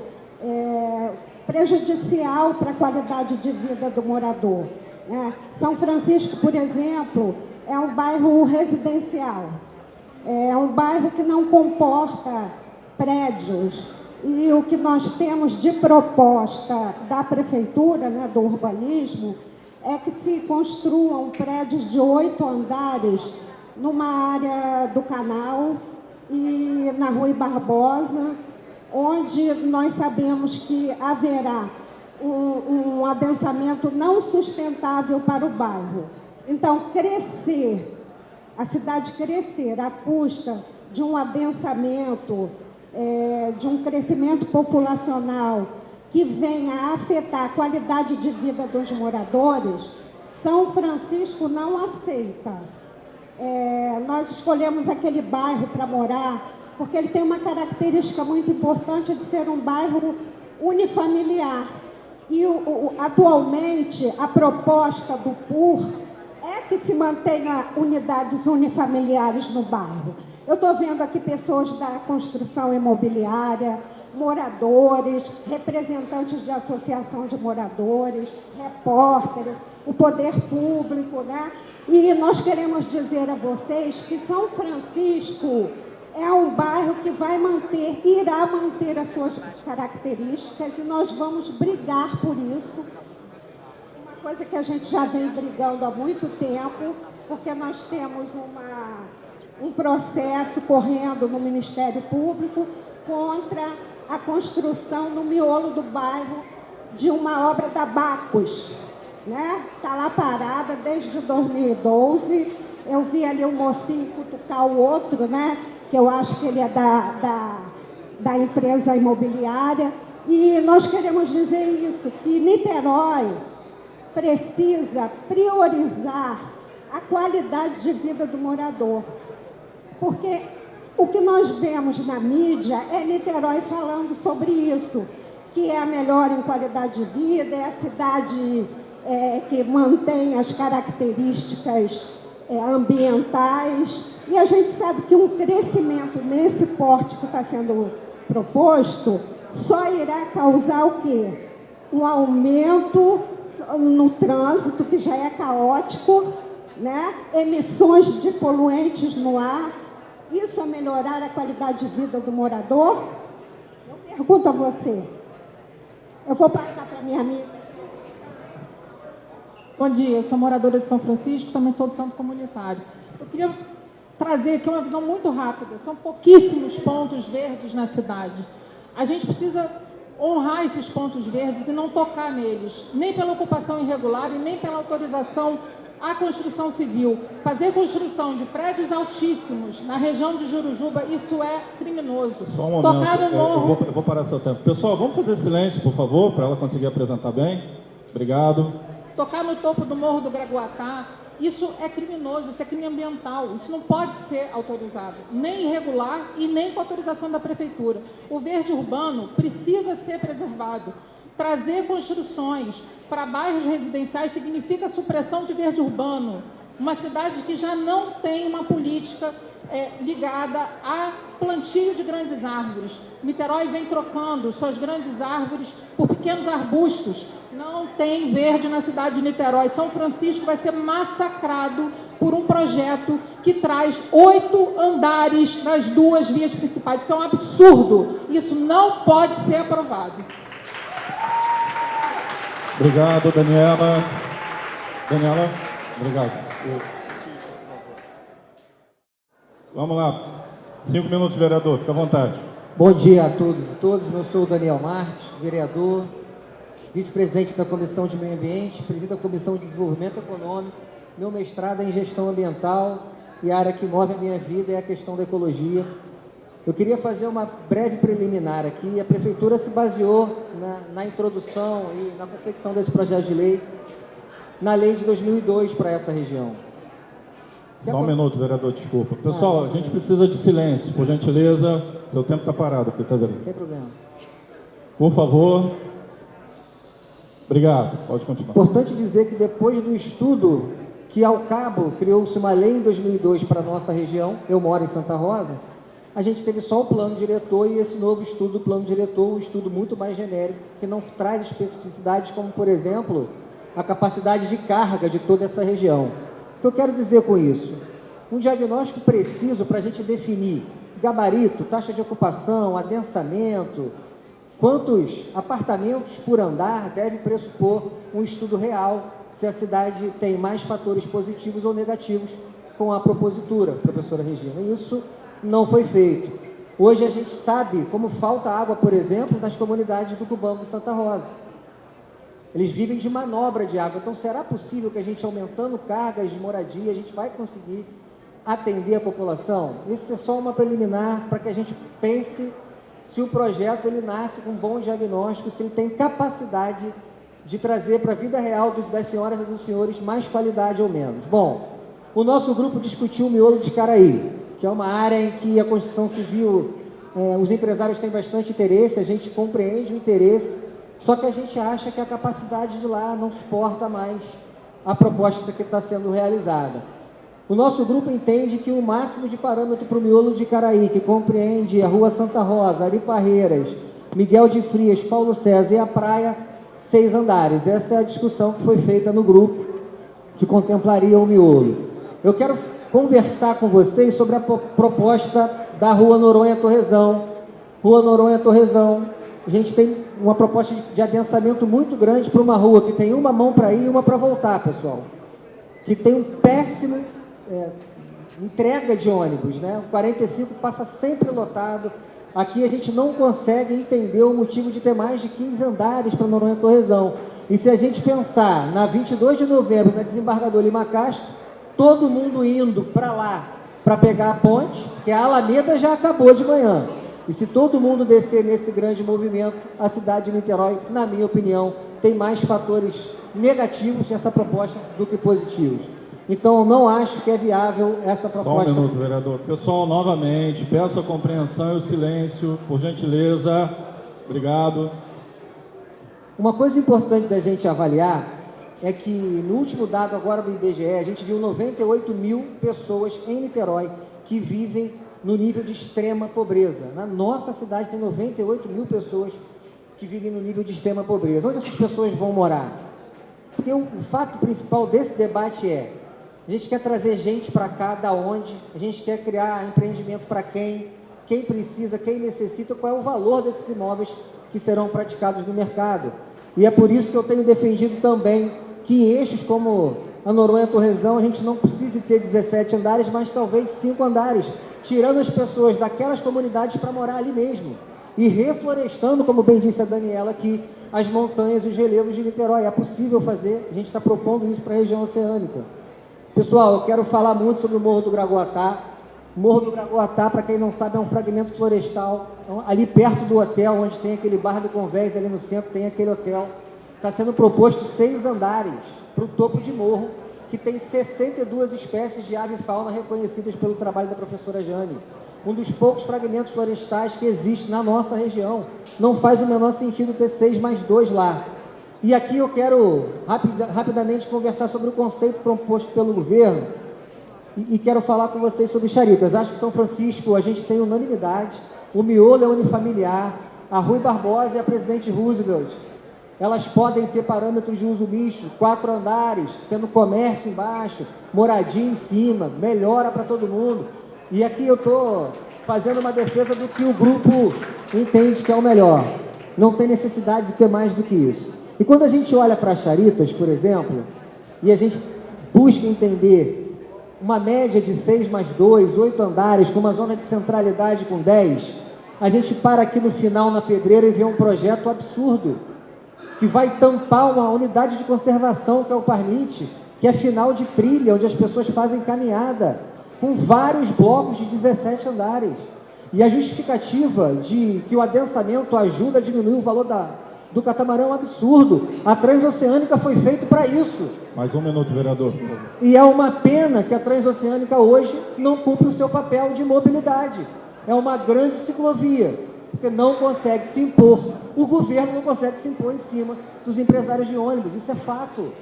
prejudicial para a qualidade de vida do morador, né? São Francisco, por exemplo, é um bairro residencial, é um bairro que não comporta prédios, e o que nós temos de proposta da prefeitura, né, do urbanismo, é que se construam prédios de 8 andares numa área do Canal e na Rui Barbosa, onde nós sabemos que haverá um adensamento não sustentável para o bairro. Então, a cidade crescer à custa de um adensamento, de um crescimento populacional que venha a afetar a qualidade de vida dos moradores, São Francisco não aceita. Nós escolhemos aquele bairro para morar porque ele tem uma característica muito importante de ser um bairro unifamiliar. E atualmente a proposta do PUR é que se mantenha unidades unifamiliares no bairro. Eu estou vendo aqui pessoas da construção imobiliária, moradores, representantes de associação de moradores, repórteres, o poder público, né? E nós queremos dizer a vocês que São Francisco é um bairro que irá manter as suas características e nós vamos brigar por isso. Uma coisa que a gente já vem brigando há muito tempo, porque nós temos um processo correndo no Ministério Público contra a construção no miolo do bairro de uma obra da Bacus, né? Está lá parada desde 2012. Eu vi ali um mocinho cutucar o outro, né? Que eu acho que ele é da empresa imobiliária. E nós queremos dizer isso, que Niterói precisa priorizar a qualidade de vida do morador. Porque o que nós vemos na mídia é Niterói falando sobre isso, que é a melhor em qualidade de vida, é a cidade que mantém as características ambientais. E a gente sabe que um crescimento nesse porte que está sendo proposto só irá causar o quê? Um aumento no trânsito, que já é caótico, né? Emissões de poluentes no ar. Isso a melhorar a qualidade de vida do morador? Eu pergunto a você. Eu vou passar para minha amiga. Bom dia, eu sou moradora de São Francisco, também sou do Centro Comunitário. Eu queria trazer aqui uma visão muito rápida. São pouquíssimos pontos verdes na cidade. A gente precisa honrar esses pontos verdes e não tocar neles, nem pela ocupação irregular e nem pela autorização à construção civil. Fazer construção de prédios altíssimos na região de Jurujuba, isso é criminoso. Só um momento, tocar no morro... eu vou parar seu tempo. Pessoal, vamos fazer silêncio, por favor, para ela conseguir apresentar bem. Obrigado. Tocar no topo do Morro do Graguatá, isso é criminoso, isso é crime ambiental, isso não pode ser autorizado, nem irregular e nem com autorização da prefeitura. O verde urbano precisa ser preservado. Trazer construções para bairros residenciais significa supressão de verde urbano. Uma cidade que já não tem uma política ligada a plantio de grandes árvores. Niterói vem trocando suas grandes árvores por pequenos arbustos. Não tem verde na cidade de Niterói. São Francisco vai ser massacrado por um projeto que traz 8 andares nas 2 vias principais. Isso é um absurdo. Isso não pode ser aprovado. Obrigado, Daniela. Daniela, obrigado. Vamos lá. 5 minutos, vereador. Fica à vontade. Bom dia a todos e todas. Eu sou o Daniel Marques, vereador, vice-presidente da Comissão de Meio Ambiente, presidente da Comissão de Desenvolvimento Econômico. Meu mestrado é em Gestão Ambiental e a área que move a minha vida é a questão da ecologia. Eu queria fazer uma breve preliminar aqui. A Prefeitura se baseou na introdução e na confecção desse projeto de lei na lei de 2002 para essa região. Só um minuto, vereador, desculpa. Pessoal, a gente precisa de silêncio, por gentileza. Seu tempo está parado aqui, tá vendo? Sem problema. Por favor. Obrigado, pode continuar. Importante dizer que depois do estudo que, ao cabo, criou-se uma lei em 2002 para a nossa região, eu moro em Santa Rosa, a gente teve só o plano diretor e esse novo estudo do plano diretor, um estudo muito mais genérico, que não traz especificidades como, por exemplo, a capacidade de carga de toda essa região. O que eu quero dizer com isso? Um diagnóstico preciso para a gente definir gabarito, taxa de ocupação, adensamento, quantos apartamentos por andar deve pressupor um estudo real se a cidade tem mais fatores positivos ou negativos com a propositura, professora Regina. Isso não foi feito. Hoje a gente sabe como falta água, por exemplo, nas comunidades do Cubango e Santa Rosa. Eles vivem de manobra de água. Então, será possível que a gente, aumentando cargas de moradia, a gente vai conseguir atender a população? Isso é só uma preliminar para que a gente pense se o projeto ele nasce com um bom diagnóstico, se ele tem capacidade de trazer para a vida real das senhoras e dos senhores mais qualidade ou menos. Bom, o nosso grupo discutiu o miolo de Caraí, que é uma área em que a construção civil, os empresários têm bastante interesse, a gente compreende o interesse, só que a gente acha que a capacidade de lá não suporta mais a proposta que está sendo realizada. O nosso grupo entende que o máximo de parâmetro para o miolo de Caraí, que compreende a Rua Santa Rosa, Ari Parreiras, Miguel de Frias, Paulo César e a praia, 6 andares. Essa é a discussão que foi feita no grupo, que contemplaria o miolo. Eu quero conversar com vocês sobre a proposta da Rua Noronha-Torrezão. Rua Noronha-Torrezão, a gente tem uma proposta de adensamento muito grande para uma rua que tem uma mão para ir e uma para voltar, pessoal. Que tem um péssimo entrega de ônibus, né? O 45 passa sempre lotado. Aqui a gente não consegue entender o motivo de ter mais de 15 andares para Noronha-Torrezão. E se a gente pensar na 22 de novembro, na Desembargador Lima Castro, todo mundo indo para lá para pegar a ponte, que a Alameda já acabou de manhã. E se todo mundo descer nesse grande movimento, a cidade de Niterói, na minha opinião, tem mais fatores negativos nessa proposta do que positivos. Então, eu não acho que é viável essa proposta. Só um minuto, vereador. Pessoal, novamente, peço a compreensão e o silêncio, por gentileza. Obrigado. Uma coisa importante da gente avaliar é que, no último dado agora do IBGE, a gente viu 98 mil pessoas em Niterói que vivem no nível de extrema pobreza. Na nossa cidade tem 98 mil pessoas que vivem no nível de extrema pobreza. Onde essas pessoas vão morar? Porque o fato principal desse debate é: a gente quer trazer gente para cá, da onde? A gente quer criar empreendimento para quem precisa, quem necessita, qual é o valor desses imóveis que serão praticados no mercado. E é por isso que eu tenho defendido também que em eixos como a Noronha-Torrezão a gente não precise ter 17 andares, mas talvez 5 andares, tirando as pessoas daquelas comunidades para morar ali mesmo. E reflorestando, como bem disse a Daniela aqui, as montanhas e os relevos de Niterói. É possível fazer, a gente está propondo isso para a região oceânica. Pessoal, eu quero falar muito sobre o Morro do Gragoatá. O Morro do Gragoatá, para quem não sabe, é um fragmento florestal. Ali perto do hotel, onde tem aquele bar do Convés, ali no centro tem aquele hotel. Está sendo proposto 6 andares para o topo de morro, que tem 62 espécies de ave e fauna reconhecidas pelo trabalho da professora Jane. Um dos poucos fragmentos florestais que existe na nossa região. Não faz o menor sentido ter 6 mais 2 lá. E aqui eu quero rapidamente conversar sobre o conceito proposto pelo governo E quero falar com vocês sobre Charitas. Acho que São Francisco a gente tem unanimidade, o miolo é unifamiliar, a Rui Barbosa e a Presidente Roosevelt, elas podem ter parâmetros de uso misto, 4 andares, tendo comércio embaixo, moradia em cima, melhora para todo mundo. E aqui eu estou fazendo uma defesa do que o grupo entende que é o melhor. Não tem necessidade de ter mais do que isso. E quando a gente olha para Charitas, por exemplo, e a gente busca entender uma média de 6 mais 2, 8 andares, com uma zona de centralidade com 10, a gente para aqui no final, na Pedreira, e vê um projeto absurdo, que vai tampar uma unidade de conservação, que é o Parnite, que é final de trilha, onde as pessoas fazem caminhada, com vários blocos de 17 andares. E a justificativa de que o adensamento ajuda a diminuir o valor do catamarã é um absurdo. A Transoceânica foi feita para isso. Mais um minuto, vereador. E é uma pena que a Transoceânica hoje não cumpre o seu papel de mobilidade. É uma grande ciclovia, porque não consegue se impor. O governo não consegue se impor em cima dos empresários de ônibus, isso é fato.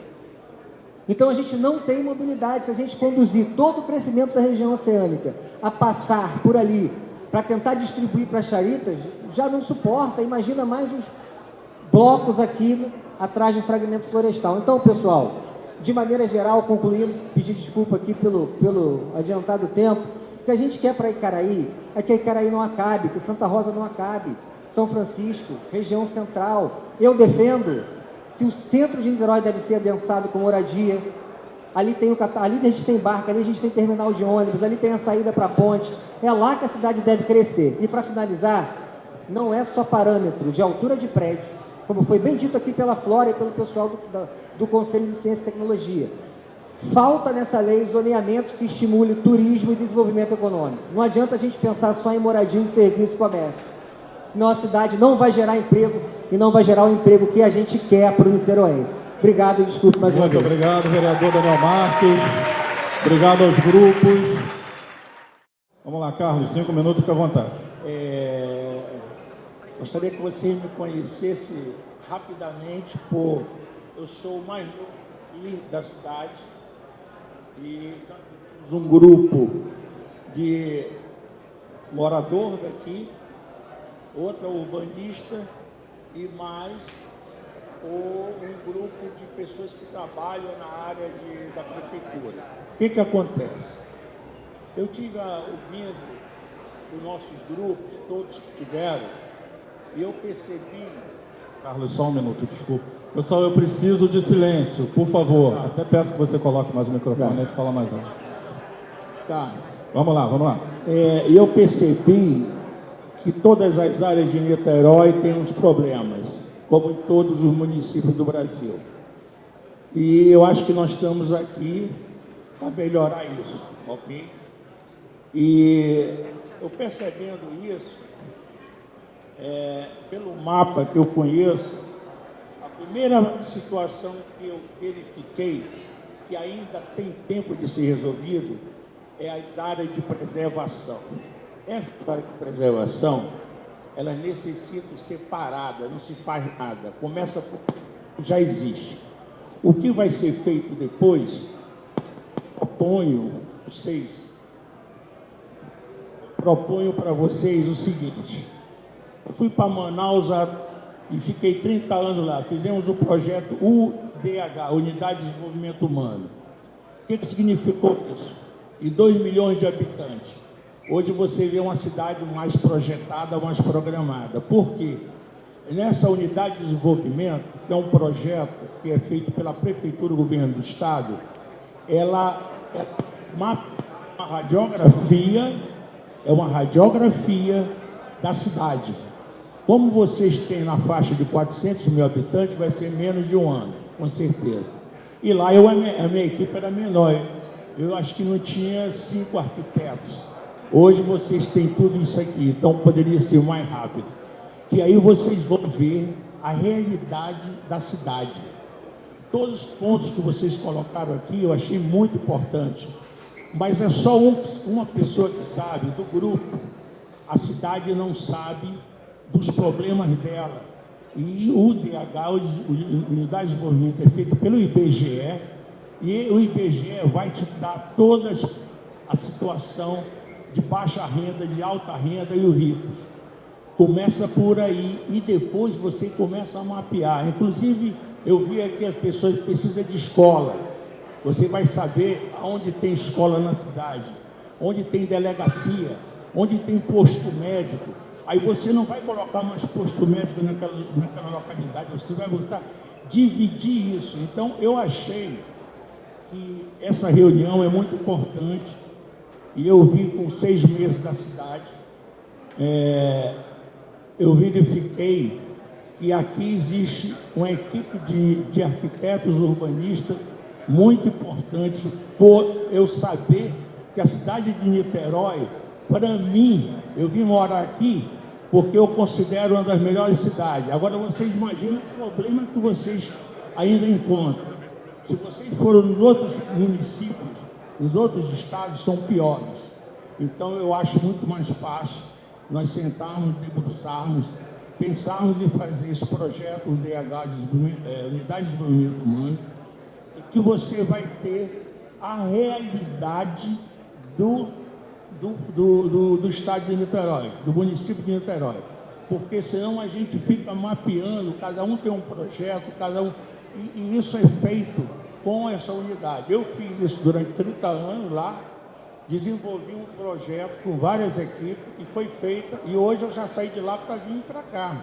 Então a gente não tem mobilidade. Se a gente conduzir todo o crescimento da região oceânica a passar por ali para tentar distribuir para Charitas, já não suporta. Imagina mais uns blocos aqui atrás de um fragmento florestal. Então, pessoal, de maneira geral, concluindo, pedir desculpa aqui pelo adiantado tempo, o que a gente quer para Icaraí é que Icaraí não acabe, que Santa Rosa não acabe, São Francisco, região central. Eu defendo que o centro de Niterói deve ser adensado com moradia. Ali a gente tem barca, ali a gente tem terminal de ônibus, ali tem a saída para a ponte. É lá que a cidade deve crescer. E para finalizar, não é só parâmetro de altura de prédio, como foi bem dito aqui pela Flora e pelo pessoal do Conselho de Ciência e Tecnologia. Falta nessa lei zoneamento que estimule turismo e desenvolvimento econômico. Não adianta a gente pensar só em moradia, em serviço e comércio. Senão a cidade não vai gerar emprego e não vai gerar o emprego que a gente quer para o niteroense. Obrigado e desculpe mais uma vez. Muito obrigado, vereador Daniel Marques. Obrigado aos grupos. Vamos lá, Carlos, 5 minutos, fica à vontade. Gostaria que você me conhecesse rapidamente eu sou o mais novo aqui da cidade e nós temos um grupo de morador daqui, outra urbanista e mais um grupo de pessoas que trabalham na área da prefeitura. O que acontece? Eu tive ouvindo os nossos grupos, todos que tiveram, e eu percebi... Carlos, só um minuto, desculpa. Pessoal, eu preciso de silêncio, por favor. Até peço que você coloque mais o microfone e fala mais alto. Tá. Vamos lá. Eu percebi que todas as áreas de Niterói têm uns problemas, como em todos os municípios do Brasil. E eu acho que nós estamos aqui para melhorar isso, ok? E eu percebendo isso, pelo mapa que eu conheço, a primeira situação que eu verifiquei, que ainda tem tempo de ser resolvido, é as áreas de preservação. Essa área de preservação, elas necessitam ser paradas, não se faz nada. Começa por já existe. O que vai ser feito depois, proponho para vocês o seguinte. Eu fui para Manaus e fiquei 30 anos lá. Fizemos o projeto UDH, Unidade de Desenvolvimento Humano. O que significou isso? E 2 milhões de habitantes. Hoje você vê uma cidade mais projetada, mais programada. Por quê? Nessa unidade de desenvolvimento, que é um projeto que é feito pela Prefeitura e Governo do Estado, ela é uma radiografia da cidade. Como vocês têm na faixa de 400 mil habitantes, vai ser menos de um ano, com certeza. E lá a minha equipe era menor. Eu acho que não tinha 5 arquitetos. Hoje vocês têm tudo isso aqui, então poderia ser mais rápido. Que aí vocês vão ver a realidade da cidade. Todos os pontos que vocês colocaram aqui eu achei muito importante, mas é só uma pessoa que sabe, do grupo. A cidade não sabe dos problemas dela. E o UDH, Unidade de Desenvolvimento, é feito pelo IBGE, e o IBGE vai te dar todas a situação de baixa renda, de alta renda e os ricos. Começa por aí e depois você começa a mapear. Inclusive, eu vi aqui as pessoas precisam de escola. Você vai saber onde tem escola na cidade, onde tem delegacia, onde tem posto médico. Aí você não vai colocar mais posto médico naquela localidade, você vai botar, dividir isso. Então, eu achei que essa reunião é muito importante e eu vi com 6 meses da cidade, eu verifiquei que aqui existe uma equipe de arquitetos urbanistas muito importante por eu saber que a cidade de Niterói, para mim, eu vim morar aqui porque eu considero uma das melhores cidades. Agora vocês imaginam o problema que vocês ainda encontram. Se vocês forem nos outros municípios, nos outros estados, são piores. Então eu acho muito mais fácil nós sentarmos, debruçarmos, pensarmos em fazer esse projeto UDH, Unidade de Desenvolvimento Humano, que você vai ter a realidade do estado de Niterói, do município de Niterói. Porque senão a gente fica mapeando, cada um tem um projeto, cada um... E isso é feito com essa unidade. Eu fiz isso durante 30 anos lá, desenvolvi um projeto com várias equipes e foi feita, e hoje eu já saí de lá para vir para cá.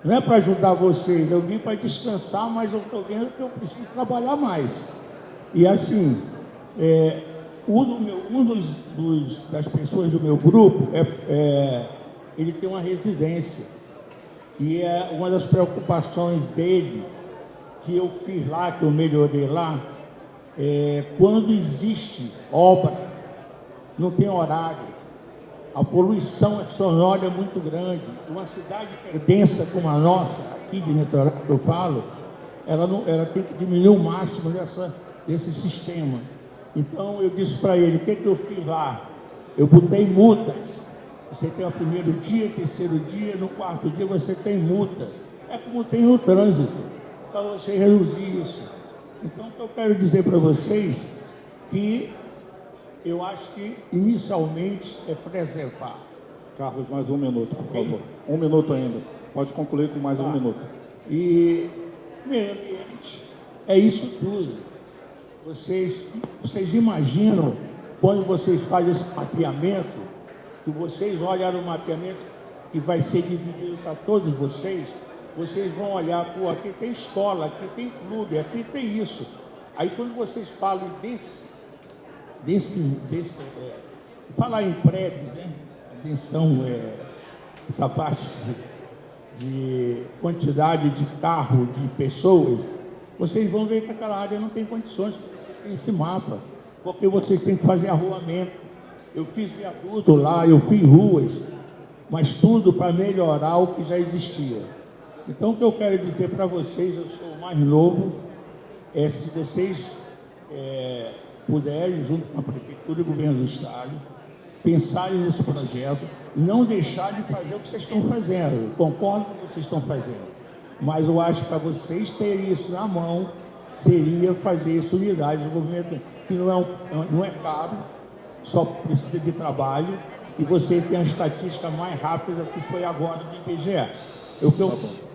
Não é para ajudar vocês, eu vim para descansar, mas eu estou vendo que eu preciso trabalhar mais. E assim, das pessoas do meu grupo, ele tem uma residência. E é uma das preocupações dele, que eu fiz lá, que eu melhorei lá, quando existe obra, não tem horário. A poluição sonora é muito grande. Uma cidade que é densa como a nossa, aqui de Niterói, que eu falo, ela tem que diminuir o máximo desse sistema. Então, eu disse para ele, o que eu fiz lá? Eu botei multas. Você tem o primeiro dia, terceiro dia, no quarto dia você tem multa. É como tem no trânsito, para você reduzir isso. Então, o que eu quero dizer para vocês que eu acho que, inicialmente, é preservar. Carlos, mais 1 minuto, por favor. 1 minuto ainda. Pode concluir com mais 1 minuto. E meio ambiente é isso tudo. Vocês imaginam, quando vocês fazem esse mapeamento, que vocês olham o mapeamento que vai ser dividido para todos vocês vão olhar, pô, aqui tem escola, aqui tem clube, aqui tem isso. Aí quando vocês falam falar em prédio, né? Atenção, essa parte de quantidade de carro, de pessoas, vocês vão ver que aquela área não tem condições esse mapa, porque vocês têm que fazer arruamento. Eu fiz viaduto lá, eu fiz ruas, mas tudo para melhorar o que já existia. Então, o que eu quero dizer para vocês, eu sou o mais novo, se vocês puderem, junto com a Prefeitura e o Governo do Estado, pensarem nesse projeto, não deixar de fazer o que vocês estão fazendo. Eu concordo com o que vocês estão fazendo, mas eu acho que para vocês terem isso na mão, seria fazer essa unidade de desenvolvimento, que não é caro, só precisa de trabalho, e você tem a estatística mais rápida que foi agora do IBGE. O que eu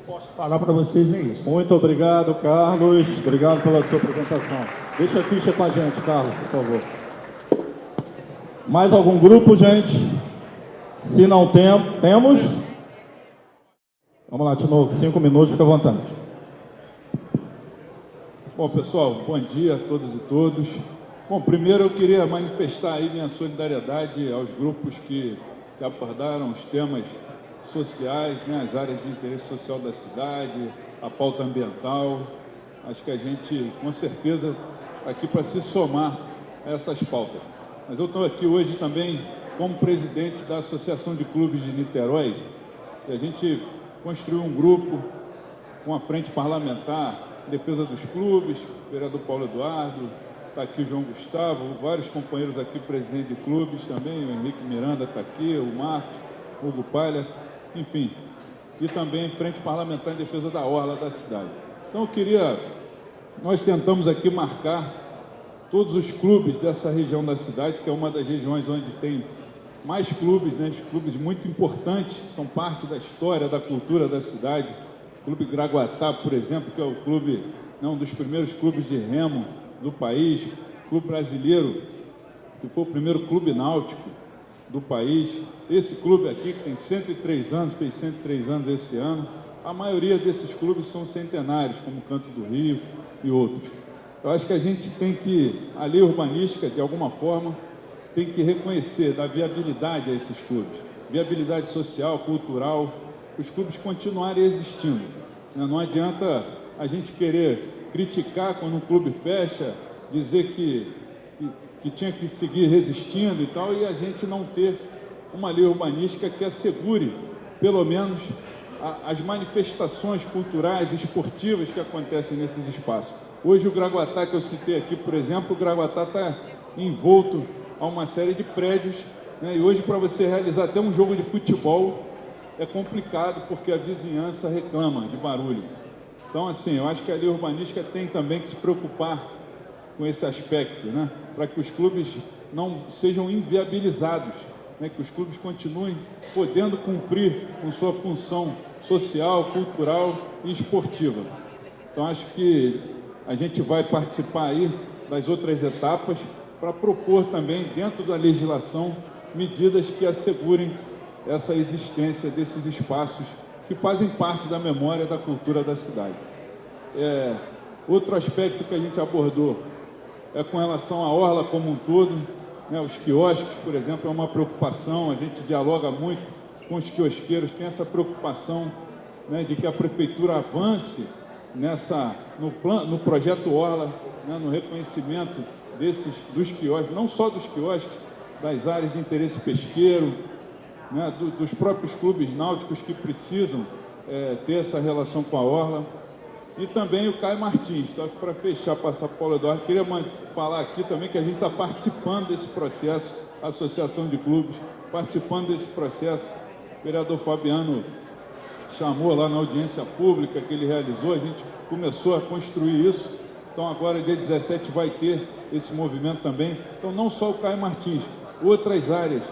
posso falar para vocês é isso. Muito obrigado, Carlos. Obrigado pela sua apresentação. Deixa a ficha com a gente, Carlos, por favor. Mais algum grupo, gente? Se não temos... Vamos lá, de novo, 5 minutos, fica à vontade. Bom, pessoal, bom dia a todos e todas. Bom, primeiro eu queria manifestar aí minha solidariedade aos grupos que abordaram os temas sociais, né, as áreas de interesse social da cidade, a pauta ambiental. Acho que a gente, com certeza, está aqui para se somar a essas pautas. Mas eu estou aqui hoje também como presidente da Associação de Clubes de Niterói, e a gente construiu um grupo com a frente parlamentar, defesa dos clubes, o vereador Paulo Eduardo, está aqui o João Gustavo, vários companheiros aqui, presidente de clubes também, o Henrique Miranda está aqui, o Marcos, o Hugo Palha, enfim, e também frente parlamentar em defesa da orla da cidade. Então nós tentamos aqui marcar todos os clubes dessa região da cidade, que é uma das regiões onde tem mais clubes, né? Clubes muito importantes, são parte da história, da cultura da cidade. O Clube Graguatá, por exemplo, que é o clube, um dos primeiros clubes de remo do país, Clube Brasileiro, que foi o primeiro clube náutico do país. Esse clube aqui, que tem 103 anos, fez 103 anos esse ano. A maioria desses clubes são centenários, como o Canto do Rio e outros. Eu acho que a gente tem que, a lei urbanística, de alguma forma, tem que reconhecer, dar viabilidade a esses clubes. Viabilidade social, cultural, os clubes continuarem existindo. Não adianta a gente querer criticar quando um clube fecha, dizer que tinha que seguir resistindo e tal, e a gente não ter uma lei urbanística que assegure, pelo menos, as manifestações culturais e esportivas que acontecem nesses espaços. Hoje o Graguatá, que eu citei aqui, por exemplo, o Graguatá está envolto a uma série de prédios, né? E hoje, para você realizar até um jogo de futebol, é complicado, porque a vizinhança reclama de barulho. Então, assim, eu acho que a lei urbanística tem também que se preocupar com esse aspecto, né? Para que os clubes não sejam inviabilizados, né? Que os clubes continuem podendo cumprir com sua função social, cultural e esportiva. Então, acho que a gente vai participar aí das outras etapas para propor também, dentro da legislação, medidas que assegurem essa existência desses espaços que fazem parte da memória da cultura da cidade. Outro aspecto que a gente abordou é com relação à orla como um todo, né? Os quiosques, por exemplo, é uma preocupação, a gente dialoga muito com os quiosqueiros, tem essa preocupação, né, de que a prefeitura avance no projeto Orla, né, no reconhecimento dos quiosques, não só dos quiosques, das áreas de interesse pesqueiro, né, dos próprios clubes náuticos que precisam ter essa relação com a Orla. E também o Caio Martins. Só que para fechar, passar para o Paulo Eduardo, queria falar aqui também que a gente está participando desse processo, a Associação de Clubes, participando desse processo. O vereador Fabiano chamou lá na audiência pública que ele realizou, a gente começou a construir isso. Então agora, dia 17, vai ter esse movimento também. Então não só o Caio Martins, outras áreas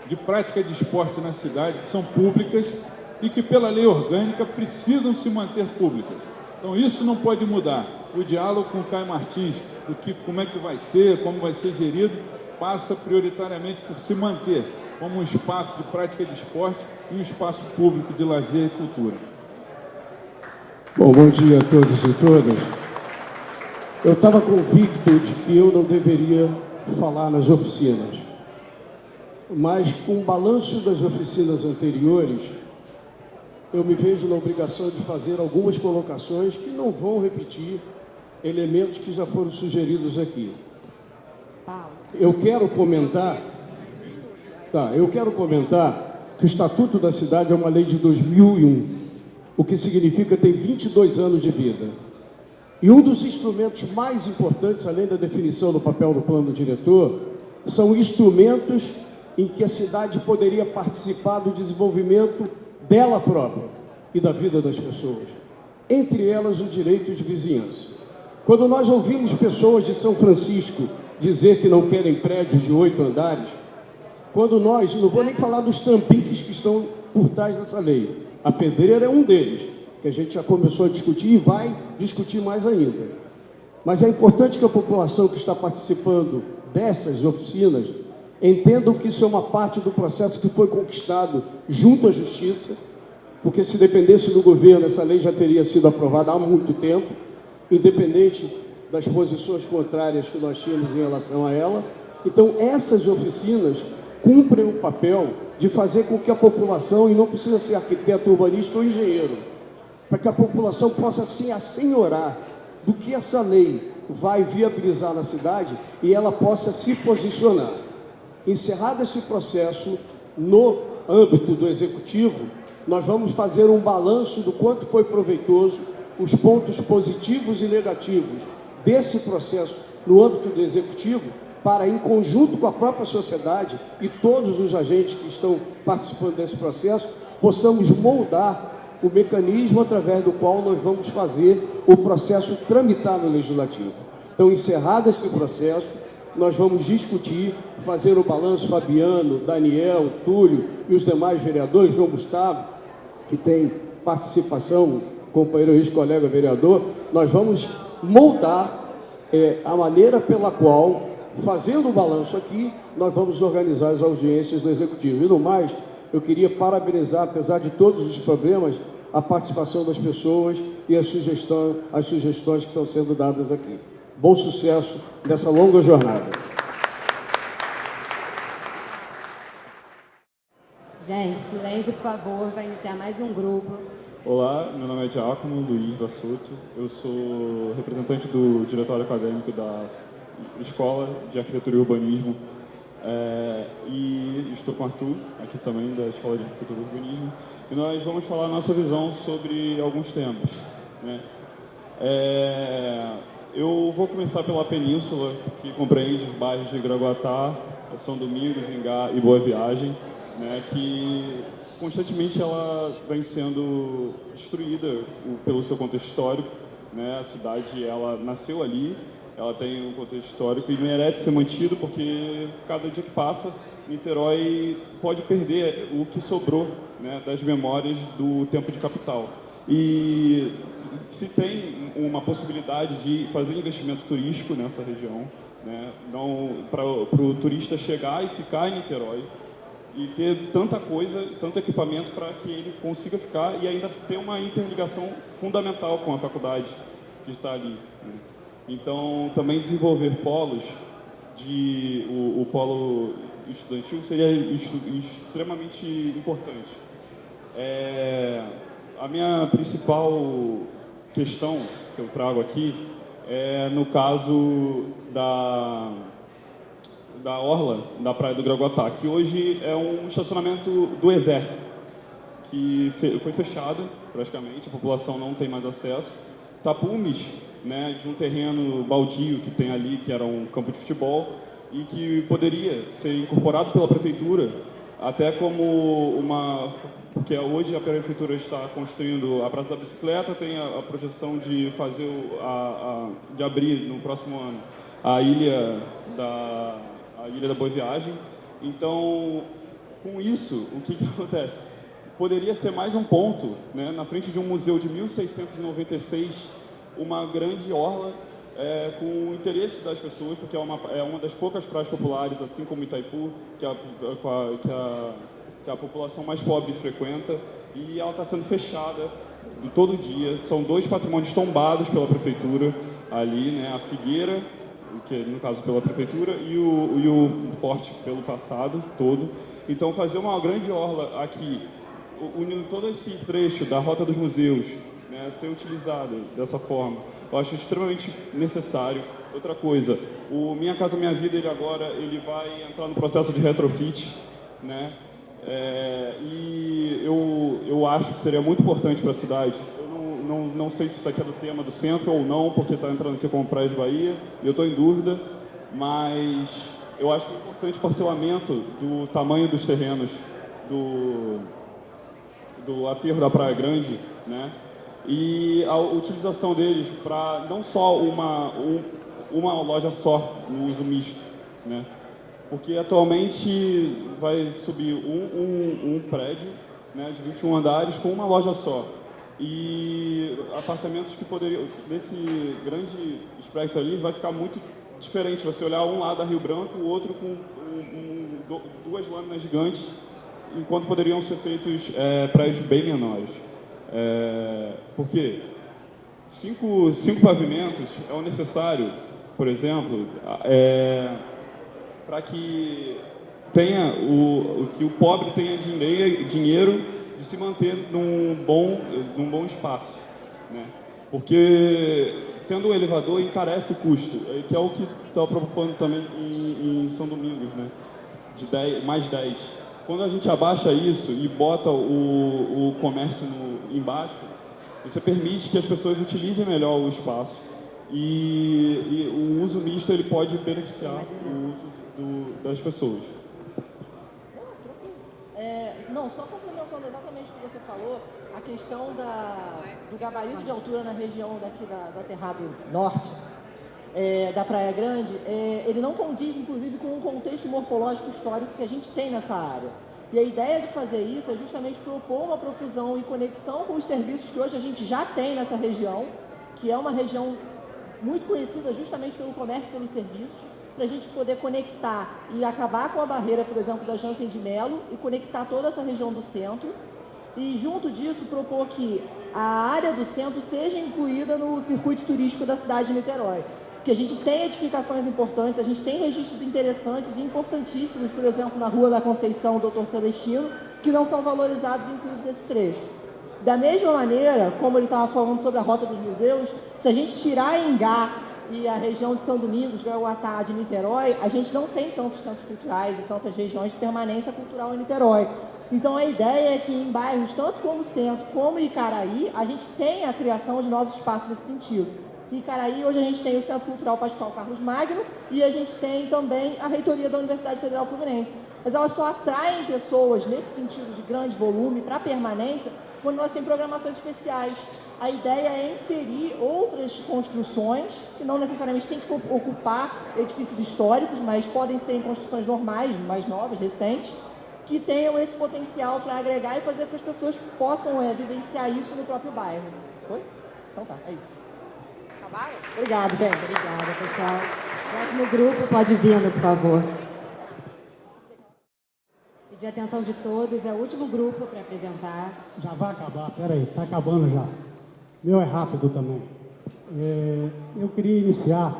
de prática de esporte na cidade que são públicas e que pela lei orgânica precisam se manter públicas. Então isso não pode mudar. O diálogo com o Caio Martins, como é que vai ser, como vai ser gerido, passa prioritariamente por se manter como um espaço de prática de esporte e um espaço público de lazer e cultura. Bom dia a todos e todas. Eu estava convicto de que eu não deveria falar nas oficinas, mas com o balanço das oficinas anteriores, eu me vejo na obrigação de fazer algumas colocações que não vão repetir elementos que já foram sugeridos aqui. Eu quero comentar que o Estatuto da Cidade é uma lei de 2001, o que significa que tem 22 anos de vida. E um dos instrumentos mais importantes, além da definição do papel do plano diretor, são instrumentos em que a cidade poderia participar do desenvolvimento dela própria e da vida das pessoas, entre elas o direito de vizinhança. Quando nós ouvimos pessoas de São Francisco dizer que não querem prédios de 8 andares, quando nós, não vou nem falar dos trambiques que estão por trás dessa lei, a pedreira é um deles, que a gente já começou a discutir e vai discutir mais ainda. Mas é importante que a população que está participando dessas oficinas entendam que isso é uma parte do processo que foi conquistado junto à Justiça, porque se dependesse do governo, essa lei já teria sido aprovada há muito tempo, independente das posições contrárias que nós tínhamos em relação a ela. Então, essas oficinas cumprem o papel de fazer com que a população, e não precisa ser arquiteto, urbanista ou engenheiro, para que a população possa se assenhorar do que essa lei vai viabilizar na cidade e ela possa se posicionar. Encerrado esse processo no âmbito do Executivo, nós vamos fazer um balanço do quanto foi proveitoso, os pontos positivos e negativos desse processo no âmbito do Executivo, para, em conjunto com a própria sociedade e todos os agentes que estão participando desse processo, possamos moldar o mecanismo através do qual nós vamos fazer o processo tramitar no Legislativo. Então, encerrado esse processo, nós vamos discutir, fazer o balanço, Fabiano, Daniel, Túlio e os demais vereadores, João Gustavo, que tem participação, companheiro ex-colega vereador, nós vamos moldar a maneira pela qual, fazendo o balanço aqui, nós vamos organizar as audiências do Executivo. E no mais, eu queria parabenizar, apesar de todos os problemas, a participação das pessoas e as sugestões que estão sendo dadas aqui. Bom sucesso nessa longa jornada. Gente, silêncio, por favor, vai iniciar mais um grupo. Olá, meu nome é Giacomo Luiz Bassoto, eu sou representante do diretório acadêmico da Escola de Arquitetura e Urbanismo e estou com o Arthur, aqui também da Escola de Arquitetura e Urbanismo, e nós vamos falar a nossa visão sobre alguns temas, né? Eu vou começar pela Península, que compreende os bairros de Gragoatá, São Domingos, Ingá e Boa Viagem, né, que constantemente ela vem sendo destruída pelo seu contexto histórico, né? A cidade ela nasceu ali, ela tem um contexto histórico e merece ser mantido porque cada dia que passa, Niterói pode perder o que sobrou, né, das memórias do tempo de capital. E se tem uma possibilidade de fazer investimento turístico nessa região, né, para o turista chegar e ficar em Niterói, e ter tanta coisa, tanto equipamento para que ele consiga ficar e ainda ter uma interligação fundamental com a faculdade que está ali, né? Então, também desenvolver polos, o polo estudantil seria extremamente importante. A minha principal questão que eu trago aqui é no caso da orla da Praia do Gragoatá, que hoje é um estacionamento do Exército, que foi fechado praticamente, a população não tem mais acesso. Tapumes, né, de um terreno baldio que tem ali, que era um campo de futebol, e que poderia ser incorporado pela Prefeitura, até como porque hoje a Prefeitura está construindo a Praça da Bicicleta, tem a projeção de fazer, de abrir no próximo ano a Ilha da Boa Viagem. Então, com isso, o que acontece? Poderia ser mais um ponto, né, na frente de um museu de 1696, uma grande orla com o interesse das pessoas, porque é uma das poucas praias populares, assim como Itaipu, que a população mais pobre frequenta, e ela está sendo fechada todo dia. São 2 patrimônios tombados pela Prefeitura ali, né, a Figueira, que no caso pela Prefeitura, e o Forte pelo passado todo. Então, fazer uma grande orla aqui, unindo todo esse trecho da Rota dos Museus, né, ser utilizado dessa forma, eu acho extremamente necessário. Outra coisa, o Minha Casa Minha Vida, ele vai entrar no processo de retrofit, né? E eu acho que seria muito importante para a cidade. Eu não sei se isso aqui é do tema do centro ou não, porque está entrando aqui com o Praia de Bahia, e eu estou em dúvida, mas eu acho que é importante o parcelamento do tamanho dos terrenos do aterro da Praia Grande, né? E a utilização deles para não só uma loja só no uso misto, né? Porque atualmente vai subir um prédio, né, de 21 andares com uma loja só. E apartamentos que poderiam, nesse grande espectro ali, vai ficar muito diferente. Você olhar um lado a Rio Branco, o outro com 2 lâminas gigantes, enquanto poderiam ser feitos prédios bem menores. Por quê? 5 pavimentos é o necessário, por exemplo, para que que o pobre tenha dinheiro de se manter num bom espaço, né? Porque tendo um elevador encarece o custo, que é o que está preocupando também em São Domingos, né? De mais 10. Quando a gente abaixa isso e bota o comércio embaixo, você permite que as pessoas utilizem melhor o espaço e o uso misto ele pode beneficiar o uso das pessoas. Não, só complementando exatamente o que você falou, a questão do gabarito de altura na região daqui do Aterrado Norte. da Praia Grande, ele não condiz, inclusive, com o contexto morfológico histórico que a gente tem nessa área. E a ideia de fazer isso é justamente propor uma profusão e conexão com os serviços que hoje a gente já tem nessa região, que é uma região muito conhecida justamente pelo comércio e pelos serviços, para a gente poder conectar e acabar com a barreira, por exemplo, da Jansen de Melo e conectar toda essa região do centro. E, junto disso, propor que a área do centro seja incluída no circuito turístico da cidade de Niterói. Porque a gente tem edificações importantes, a gente tem registros interessantes e importantíssimos, por exemplo, na Rua da Conceição, Doutor Celestino, que não são valorizados e incluídos nesse trecho. Da mesma maneira, como ele estava falando sobre a Rota dos Museus, se a gente tirar Engá e a região de São Domingos, Graguatá, de Niterói, a gente não tem tantos centros culturais e tantas regiões de permanência cultural em Niterói. Então, a ideia é que em bairros, tanto como o centro como Icaraí, a gente tenha a criação de novos espaços nesse sentido. Em Icaraí, hoje a gente tem o Centro Cultural Pascoal Carlos Magno e a gente tem também a reitoria da Universidade Federal Fluminense. Mas elas só atraem pessoas nesse sentido de grande volume para permanência quando nós temos programações especiais. A ideia é inserir outras construções, que não necessariamente tem que ocupar edifícios históricos, mas podem ser em construções normais, mais novas, recentes, que tenham esse potencial para agregar e fazer com que as pessoas possam vivenciar isso no próprio bairro. Foi? Então tá, é isso. Acabaram? Obrigado, gente. Obrigada, pessoal. Próximo grupo, pode vir, por favor. Pedir a atenção de todos, é o último grupo para apresentar. Já vai acabar, peraí, está acabando já. Meu é rápido também. Eu queria iniciar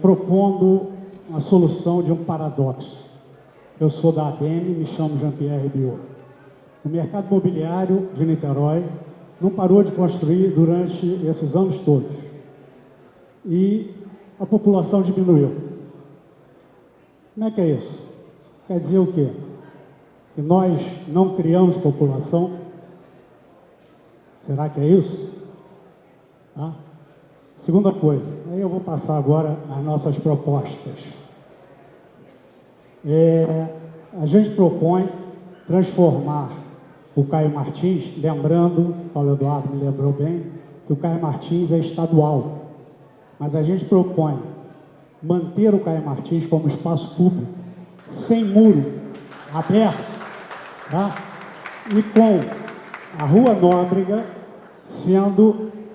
propondo uma solução de um paradoxo. Eu sou da ADM, me chamo Jean-Pierre Biot. O mercado imobiliário de Niterói não parou de construir durante esses anos todos. E a população diminuiu. Como é que é isso? Quer dizer o quê? Que nós não criamos população? Será que é isso? Tá? Segunda coisa, aí eu vou passar agora as nossas propostas. A gente propõe transformar o Caio Martins, lembrando, Paulo Eduardo me lembrou bem, que o Caio Martins é estadual, mas a gente propõe manter o Caio Martins como espaço público, sem muro, aberto, tá? E com a Rua Nóbrega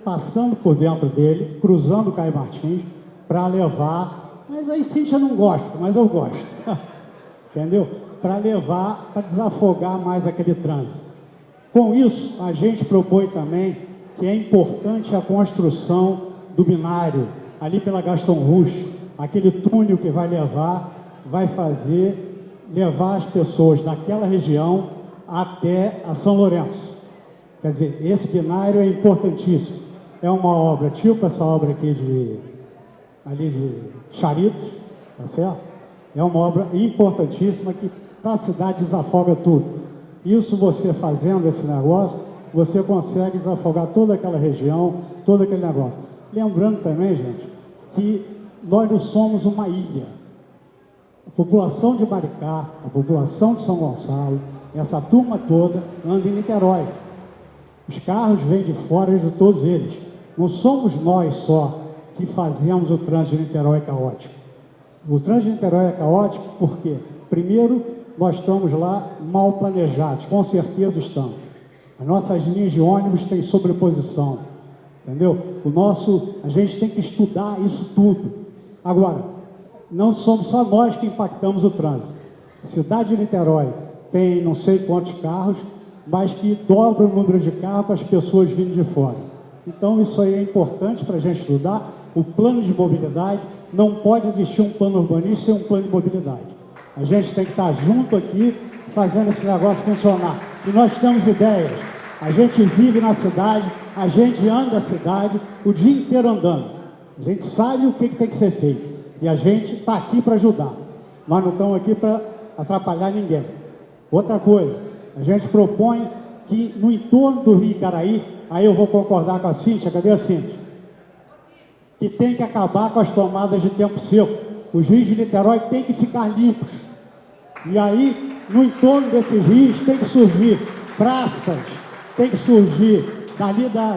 passando por dentro dele, cruzando o Caio Martins, para levar, mas aí Cíntia não gosta, mas eu gosto, entendeu? Para levar, para desafogar mais aquele trânsito. Com isso, a gente propõe também que é importante a construção do binário, ali pela Gaston Rouge, aquele túnel que vai levar as pessoas daquela região até a São Lourenço. Quer dizer, esse binário é importantíssimo. É uma obra, tipo essa obra aqui de Charitos, tá certo? É uma obra importantíssima que para a cidade desafoga tudo. Isso você fazendo esse negócio, você consegue desafogar toda aquela região, todo aquele negócio. Lembrando também, gente, que nós não somos uma ilha. A população de Maricá, a população de São Gonçalo, essa turma toda anda em Niterói. Os carros vêm de fora de todos eles. Não somos nós só que fazemos o trânsito de Niterói caótico. O trânsito de Niterói é caótico porque, primeiro, nós estamos lá mal planejados, com certeza estamos. As nossas linhas de ônibus têm sobreposição, entendeu? A gente tem que estudar isso tudo. Agora, não somos só nós que impactamos o trânsito. A cidade de Niterói tem não sei quantos carros, mas que dobra o número de carros para as pessoas vindo de fora. Então, isso aí é importante para a gente estudar. O plano de mobilidade, não pode existir um plano urbanístico sem um plano de mobilidade. A gente tem que estar junto aqui, fazendo esse negócio funcionar. E nós temos ideias. A gente vive na cidade, a gente anda a cidade o dia inteiro andando. A gente sabe o que tem que ser feito. E a gente está aqui para ajudar. Nós não estamos aqui para atrapalhar ninguém. Outra coisa, a gente propõe que no entorno do Rio Icaraí, aí eu vou concordar com a Cíntia, cadê a Cíntia? Que tem que acabar com as tomadas de tempo seco. Os rios de Niterói têm que ficar limpos. E aí, no entorno desses rios, tem que surgir praças, tem que surgir,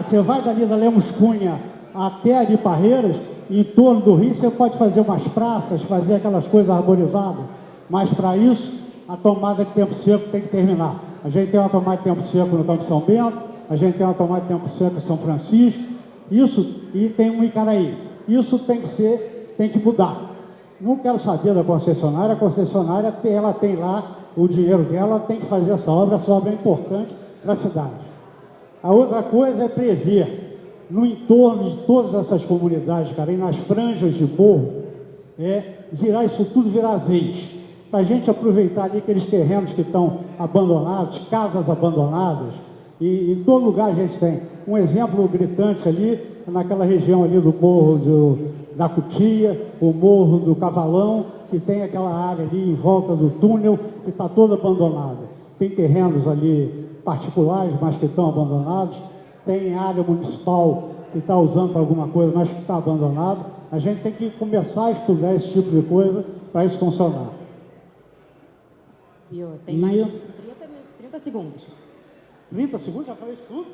você vai dali da Lemos Cunha até ali Parreiras, em torno do rio você pode fazer umas praças, fazer aquelas coisas arborizadas, mas para isso a tomada de tempo seco tem que terminar. A gente tem uma tomada de tempo seco no Campo São Bento, a gente tem uma tomada de tempo seco em São Francisco, isso, e tem um Icaraí. Isso tem que mudar. Não quero saber da concessionária, a concessionária ela tem lá o dinheiro dela, ela tem que fazer essa obra é importante para a cidade. A outra coisa é prever, no entorno de todas essas comunidades, cara, e nas franjas de morro, virar isso tudo virar azeite, para a gente aproveitar ali aqueles terrenos que estão abandonados, casas abandonadas, e em todo lugar a gente tem. Um exemplo gritante ali, naquela região ali do Morro da Cutia, o Morro do Cavalão, que tem aquela área ali em volta do túnel, que está toda abandonada. Tem terrenos ali particulares, mas que estão abandonados. Tem área municipal que está usando para alguma coisa, mas que está abandonado. A gente tem que começar a estudar esse tipo de coisa para isso funcionar. Tem mais 30 segundos. 30 segundos? Já falei isso tudo?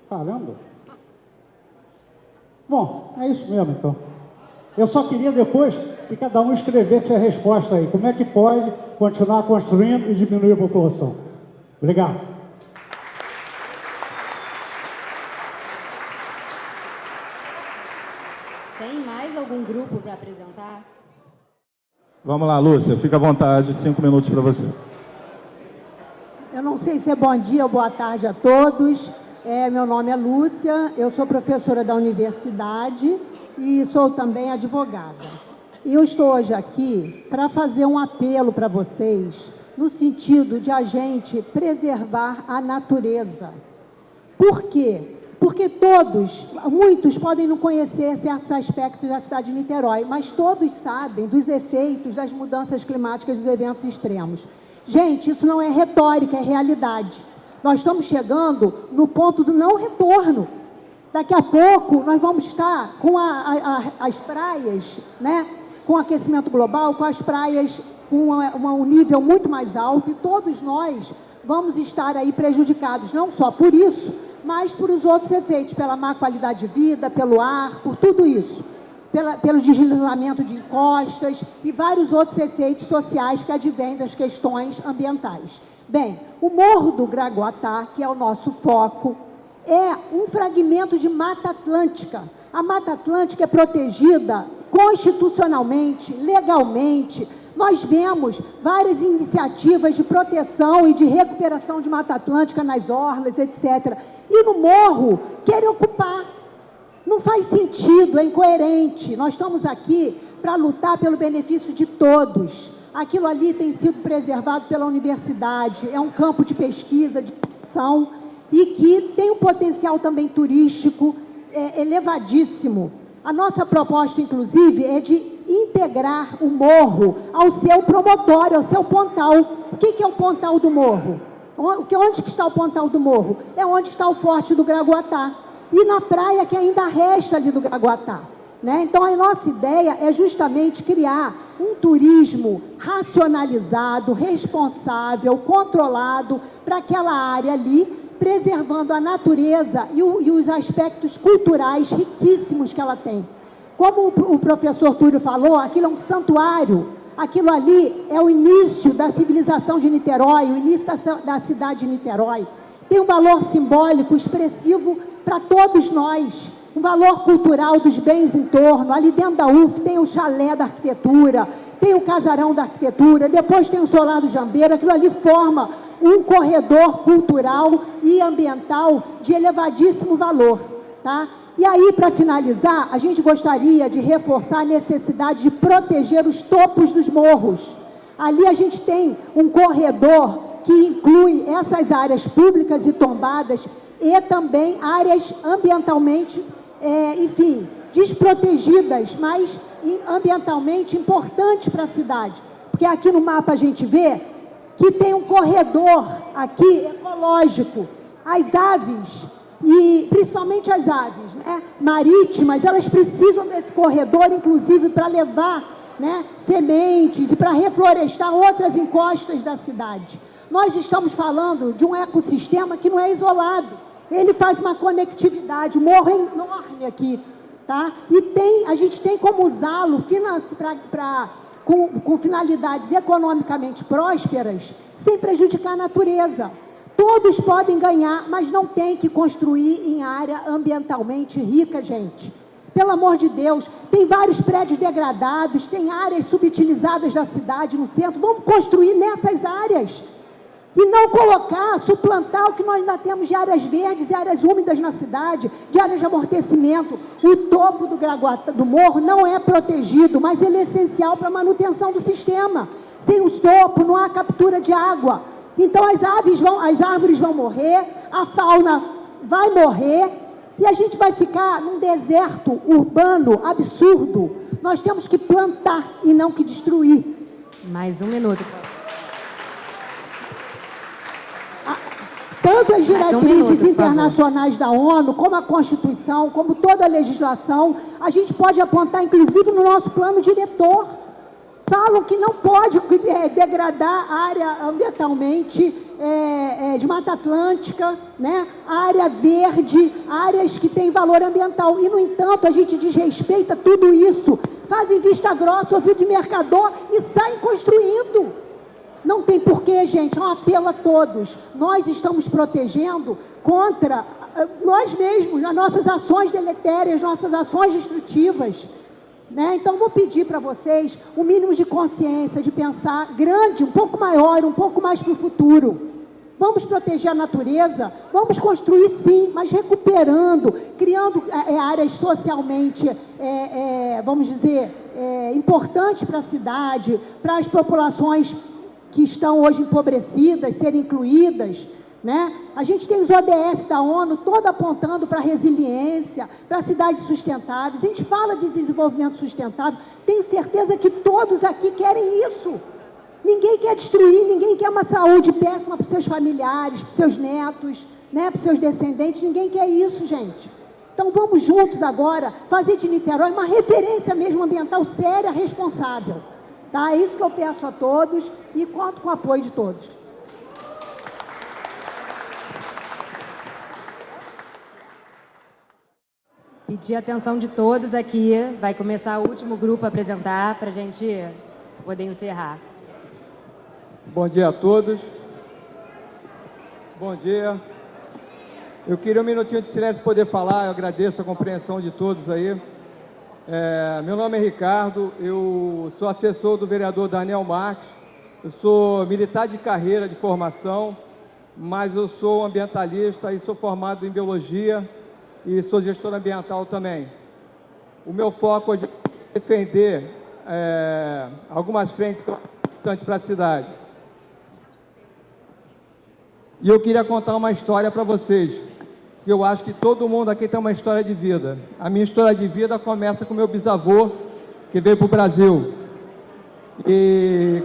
Caramba! Bom, é isso mesmo, então. Eu só queria depois que cada um escrevesse a resposta aí. Como é que pode continuar construindo e diminuir a população? Obrigado. Tem mais algum grupo para apresentar? Vamos lá, Lúcia, fica à vontade, 5 minutos para você. Eu não sei se é bom dia ou boa tarde a todos. Meu nome é Lúcia, eu sou professora da universidade e sou também advogada. E eu estou hoje aqui para fazer um apelo para vocês no sentido de a gente preservar a natureza. Por quê? Porque muitos podem não conhecer certos aspectos da cidade de Niterói, mas todos sabem dos efeitos das mudanças climáticas dos eventos extremos. Gente, isso não é retórica, é realidade. Nós estamos chegando no ponto do não retorno. Daqui a pouco nós vamos estar com as praias, né, com aquecimento global, com as praias com um nível muito mais alto, e todos nós vamos estar aí prejudicados, não só por isso, mas por os outros efeitos, pela má qualidade de vida, pelo ar, por tudo isso. Pelo deslizamento de encostas e vários outros efeitos sociais que advêm das questões ambientais. Bem, o Morro do Graguatá, que é o nosso foco, é um fragmento de Mata Atlântica. A Mata Atlântica é protegida constitucionalmente, legalmente. Nós vemos várias iniciativas de proteção e de recuperação de Mata Atlântica nas orlas, etc. E no morro, querem ocupar. Não faz sentido, é incoerente. Nós estamos aqui para lutar pelo benefício de todos. Aquilo ali tem sido preservado pela universidade, é um campo de pesquisa, de ação, e que tem um potencial também turístico elevadíssimo. A nossa proposta, inclusive, é de integrar o morro ao seu promontório, ao seu pontal. O que é o pontal do morro? Onde que está o pontal do morro? É onde está o Forte do Graguatá. E na praia que ainda resta ali do Graguatá. Né? Então, a nossa ideia é justamente criar um turismo racionalizado, responsável, controlado para aquela área ali, preservando a natureza e os aspectos culturais riquíssimos que ela tem. Como o professor Túlio falou, aquilo é um santuário, aquilo ali é o início da civilização de Niterói, o início da cidade de Niterói. Tem um valor simbólico expressivo para todos nós, um valor cultural dos bens em torno. Ali dentro da UF tem o chalé da arquitetura, tem o casarão da arquitetura, depois tem o solar do Jambeiro. Aquilo ali forma um corredor cultural e ambiental de elevadíssimo valor, tá? E aí, para finalizar, a gente gostaria de reforçar a necessidade de proteger os topos dos morros. Ali a gente tem um corredor que inclui essas áreas públicas e tombadas e também áreas ambientalmente, desprotegidas, mas ambientalmente importantes para a cidade. Porque aqui no mapa a gente vê que tem um corredor aqui ecológico. As aves, e principalmente as aves, né, marítimas, elas precisam desse corredor, inclusive para levar, né, sementes e para reflorestar outras encostas da cidade. Nós estamos falando de um ecossistema que não é isolado. Ele faz uma conectividade. O morro é enorme aqui. tá? E a gente tem como usá-lo com finalidades economicamente prósperas, sem prejudicar a natureza. Todos podem ganhar, mas não tem que construir em área ambientalmente rica, gente. Pelo amor de Deus, tem vários prédios degradados, tem áreas subutilizadas da cidade, no centro. Vamos construir nessas áreas. E não suplantar o que nós ainda temos de áreas verdes e áreas úmidas na cidade, de áreas de amortecimento. O topo do morro não é protegido, mas ele é essencial para a manutenção do sistema. Sem o topo, não há captura de água. Então as árvores vão morrer, a fauna vai morrer, e a gente vai ficar num deserto urbano absurdo. Nós temos que plantar e não que destruir. Mais um minuto, por favor. Tanto as diretrizes internacionais da ONU, como a Constituição, como toda a legislação, a gente pode apontar, inclusive, no nosso plano diretor. Falam que não pode degradar a área ambientalmente de Mata Atlântica, né? Área verde, áreas que têm valor ambiental. E, no entanto, a gente desrespeita tudo isso, fazem vista grossa, ouvido de mercador e saem construindo. Não tem porquê, gente, é um apelo a todos. Nós estamos protegendo contra nós mesmos, as nossas ações deletérias, nossas ações destrutivas. Né? Então, vou pedir para vocês o mínimo de consciência, de pensar grande, um pouco maior, um pouco mais para o futuro. Vamos proteger a natureza, vamos construir sim, mas recuperando, criando áreas socialmente, vamos dizer, importantes para a cidade, para as populações que estão hoje empobrecidas, serem incluídas, né? A gente tem os ODS da ONU todo apontando para a resiliência, para cidades sustentáveis. A gente fala de desenvolvimento sustentável, tenho certeza que todos aqui querem isso. Ninguém quer destruir, ninguém quer uma saúde péssima para os seus familiares, para os seus netos, né? Para os seus descendentes, ninguém quer isso, gente. Então vamos juntos agora fazer de Niterói uma referência mesmo ambiental séria, responsável. Tá? É isso que eu peço a todos e conto com o apoio de todos. Pedir a atenção de todos aqui. Vai começar o último grupo a apresentar para a gente poder encerrar. Bom dia a todos. Bom dia. Eu queria um minutinho de silêncio para poder falar. Eu agradeço a compreensão de todos aí. Meu nome é Ricardo, eu sou assessor do vereador Daniel Marques, eu sou militar de carreira, de formação, mas eu sou ambientalista e sou formado em biologia e sou gestor ambiental também. O meu foco hoje é defender algumas frentes importantes para a cidade. E eu queria contar uma história para vocês. Que eu acho que todo mundo aqui tem uma história de vida. A minha história de vida começa com meu bisavô, que veio para o Brasil. E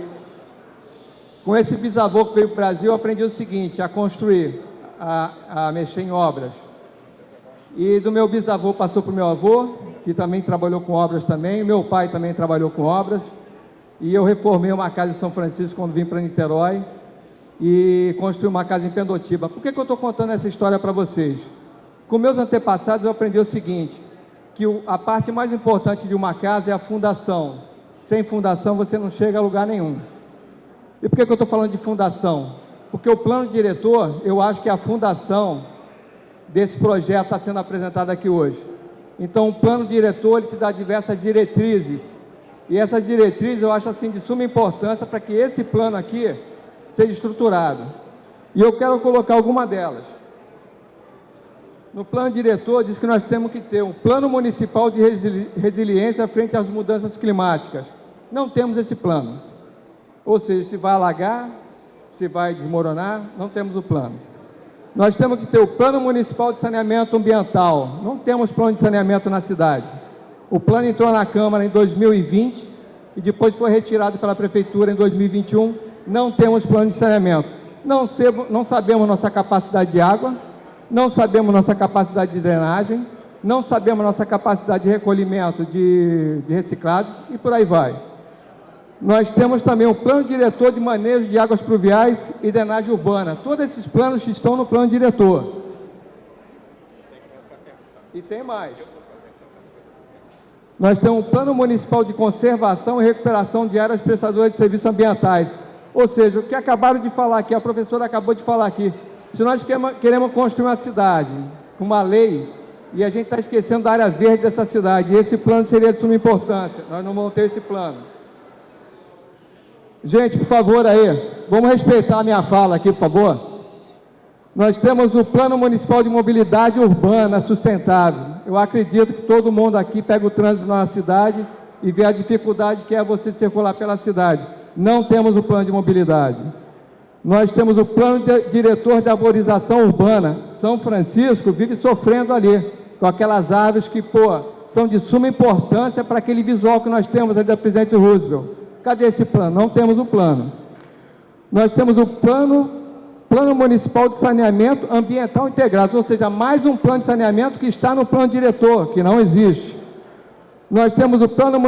com esse bisavô que veio para o Brasil, eu aprendi o seguinte, a construir, a mexer em obras. E do meu bisavô passou para o meu avô, que também trabalhou com obras também, meu pai também trabalhou com obras. E eu reformei uma casa em São Francisco quando vim para Niterói. E construí uma casa em Pendotiba. Por que eu estou contando essa história para vocês? Com meus antepassados eu aprendi o seguinte, que a parte mais importante de uma casa é a fundação. Sem fundação você não chega a lugar nenhum. E por que eu estou falando de fundação? Porque o plano diretor, eu acho que é a fundação desse projeto está sendo apresentado aqui hoje. Então o plano diretor ele te dá diversas diretrizes. E essas diretrizes eu acho assim de suma importância para que esse plano aqui seja estruturado. E eu quero colocar alguma delas. No plano diretor diz que nós temos que ter um plano municipal de resiliência frente às mudanças climáticas. Não temos esse plano. Ou seja, se vai alagar, se vai desmoronar, não temos o plano. Nós temos que ter o plano municipal de saneamento ambiental. Não temos plano de saneamento na cidade. O plano entrou na Câmara em 2020 e depois foi retirado pela Prefeitura em 2021. Não temos plano de saneamento, não sabemos nossa capacidade de água, não sabemos nossa capacidade de drenagem, não sabemos nossa capacidade de recolhimento de reciclagem e por aí vai. Nós temos também um plano diretor de manejo de águas pluviais e drenagem urbana. Todos esses planos estão no plano diretor. E tem mais. Nós temos um Plano Municipal de Conservação e Recuperação de Áreas Prestadoras de Serviços Ambientais. Ou seja, o que acabaram de falar aqui, a professora acabou de falar aqui, se nós queremos construir uma cidade com uma lei, e a gente está esquecendo da área verde dessa cidade, e esse plano seria de suma importância, nós não vamos ter esse plano. Gente, por favor aí, vamos respeitar a minha fala aqui, por favor. Nós temos o Plano Municipal de Mobilidade Urbana Sustentável. Eu acredito que todo mundo aqui pega o trânsito na cidade e vê a dificuldade que é você circular pela cidade. Não temos o plano de mobilidade. Nós temos o plano diretor de arborização urbana. São Francisco vive sofrendo ali, com aquelas árvores que, são de suma importância para aquele visual que nós temos ali da Presidente Roosevelt. Cadê esse plano? Não temos o plano. Nós temos o Plano Municipal de Saneamento Ambiental Integrado, ou seja, mais um plano de saneamento que está no plano diretor, que não existe. Nós temos o Plano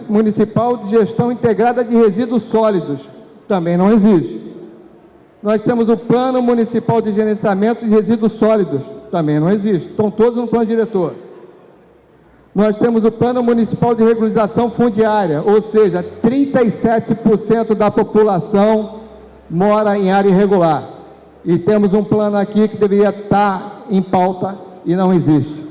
Municipal de Gestão Integrada de Resíduos Sólidos, também não existe. Nós temos o Plano Municipal de Gerenciamento de Resíduos Sólidos, também não existe. Estão todos no plano diretor. Nós temos o Plano Municipal de Regularização Fundiária, ou seja, 37% da população mora em área irregular. E temos um plano aqui que deveria estar em pauta e não existe.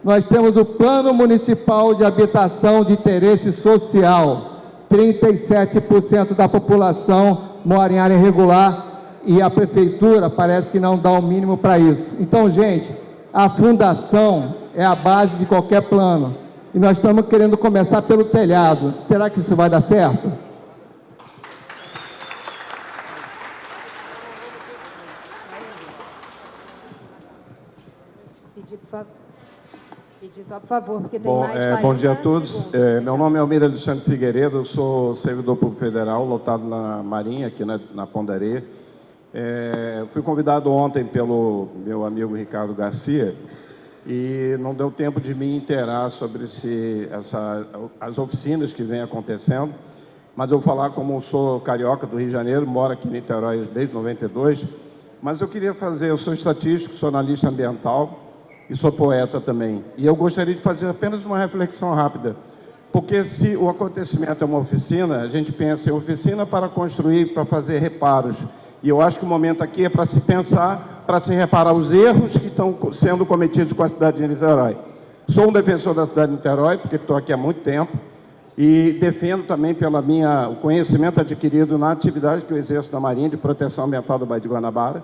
Nós temos o Plano Municipal de Habitação de Interesse Social. 37% da população mora em área irregular e a Prefeitura parece que não dá o mínimo para isso. Então, gente, a fundação é a base de qualquer plano. E nós estamos querendo começar pelo telhado. Será que isso vai dar certo? Pedir só, por favor, porque tem mais 40 bom dia a todos. segundos. Meu nome é Almeida Alexandre Figueiredo, eu sou servidor público federal, lotado na Marinha, aqui na Ponderê. Fui convidado ontem pelo meu amigo Ricardo Garcia e não deu tempo de me inteirar sobre as oficinas que vêm acontecendo, mas eu vou falar como sou carioca do Rio de Janeiro, moro aqui em Niterói desde 92, mas eu queria eu sou estatístico, sou analista ambiental, e sou poeta também. E eu gostaria de fazer apenas uma reflexão rápida. Porque se o acontecimento é uma oficina, a gente pensa em oficina para construir, para fazer reparos. E eu acho que o momento aqui é para se pensar, para se reparar os erros que estão sendo cometidos com a cidade de Niterói. Sou um defensor da cidade de Niterói, porque estou aqui há muito tempo, e defendo também o conhecimento adquirido na atividade que eu exerço da Marinha de Proteção Ambiental do Baía de Guanabara,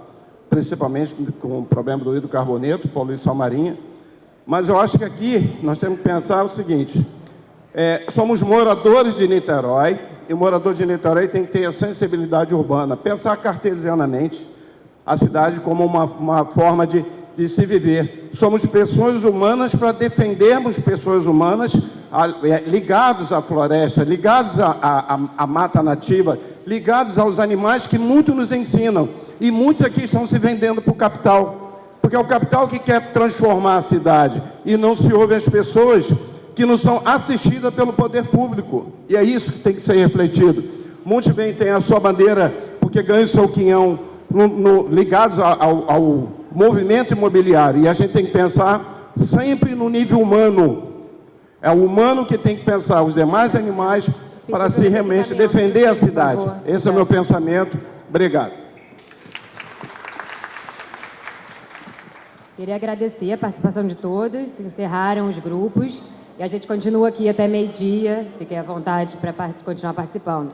principalmente com o problema do hidrocarboneto, poluição marinha. Mas eu acho que aqui nós temos que pensar o seguinte, somos moradores de Niterói, e o morador de Niterói tem que ter a sensibilidade urbana, pensar cartesianamente a cidade como uma forma de se viver. Somos pessoas humanas para defendermos pessoas humanas ligados à floresta, ligados à mata nativa, ligados aos animais que muito nos ensinam. E muitos aqui estão se vendendo para o capital, porque é o capital que quer transformar a cidade, e não se ouve as pessoas que não são assistidas pelo poder público, e é isso que tem que ser refletido. Muitos bem têm a sua bandeira, porque ganham o seu quinhão ligados ao movimento imobiliário, e a gente tem que pensar sempre no nível humano. É o humano que tem que pensar os demais animais para se realmente defender a cidade. Esse é o meu pensamento. Obrigado. Queria agradecer a participação de todos, encerraram os grupos, e a gente continua aqui até meio-dia, fiquem à vontade para continuar participando.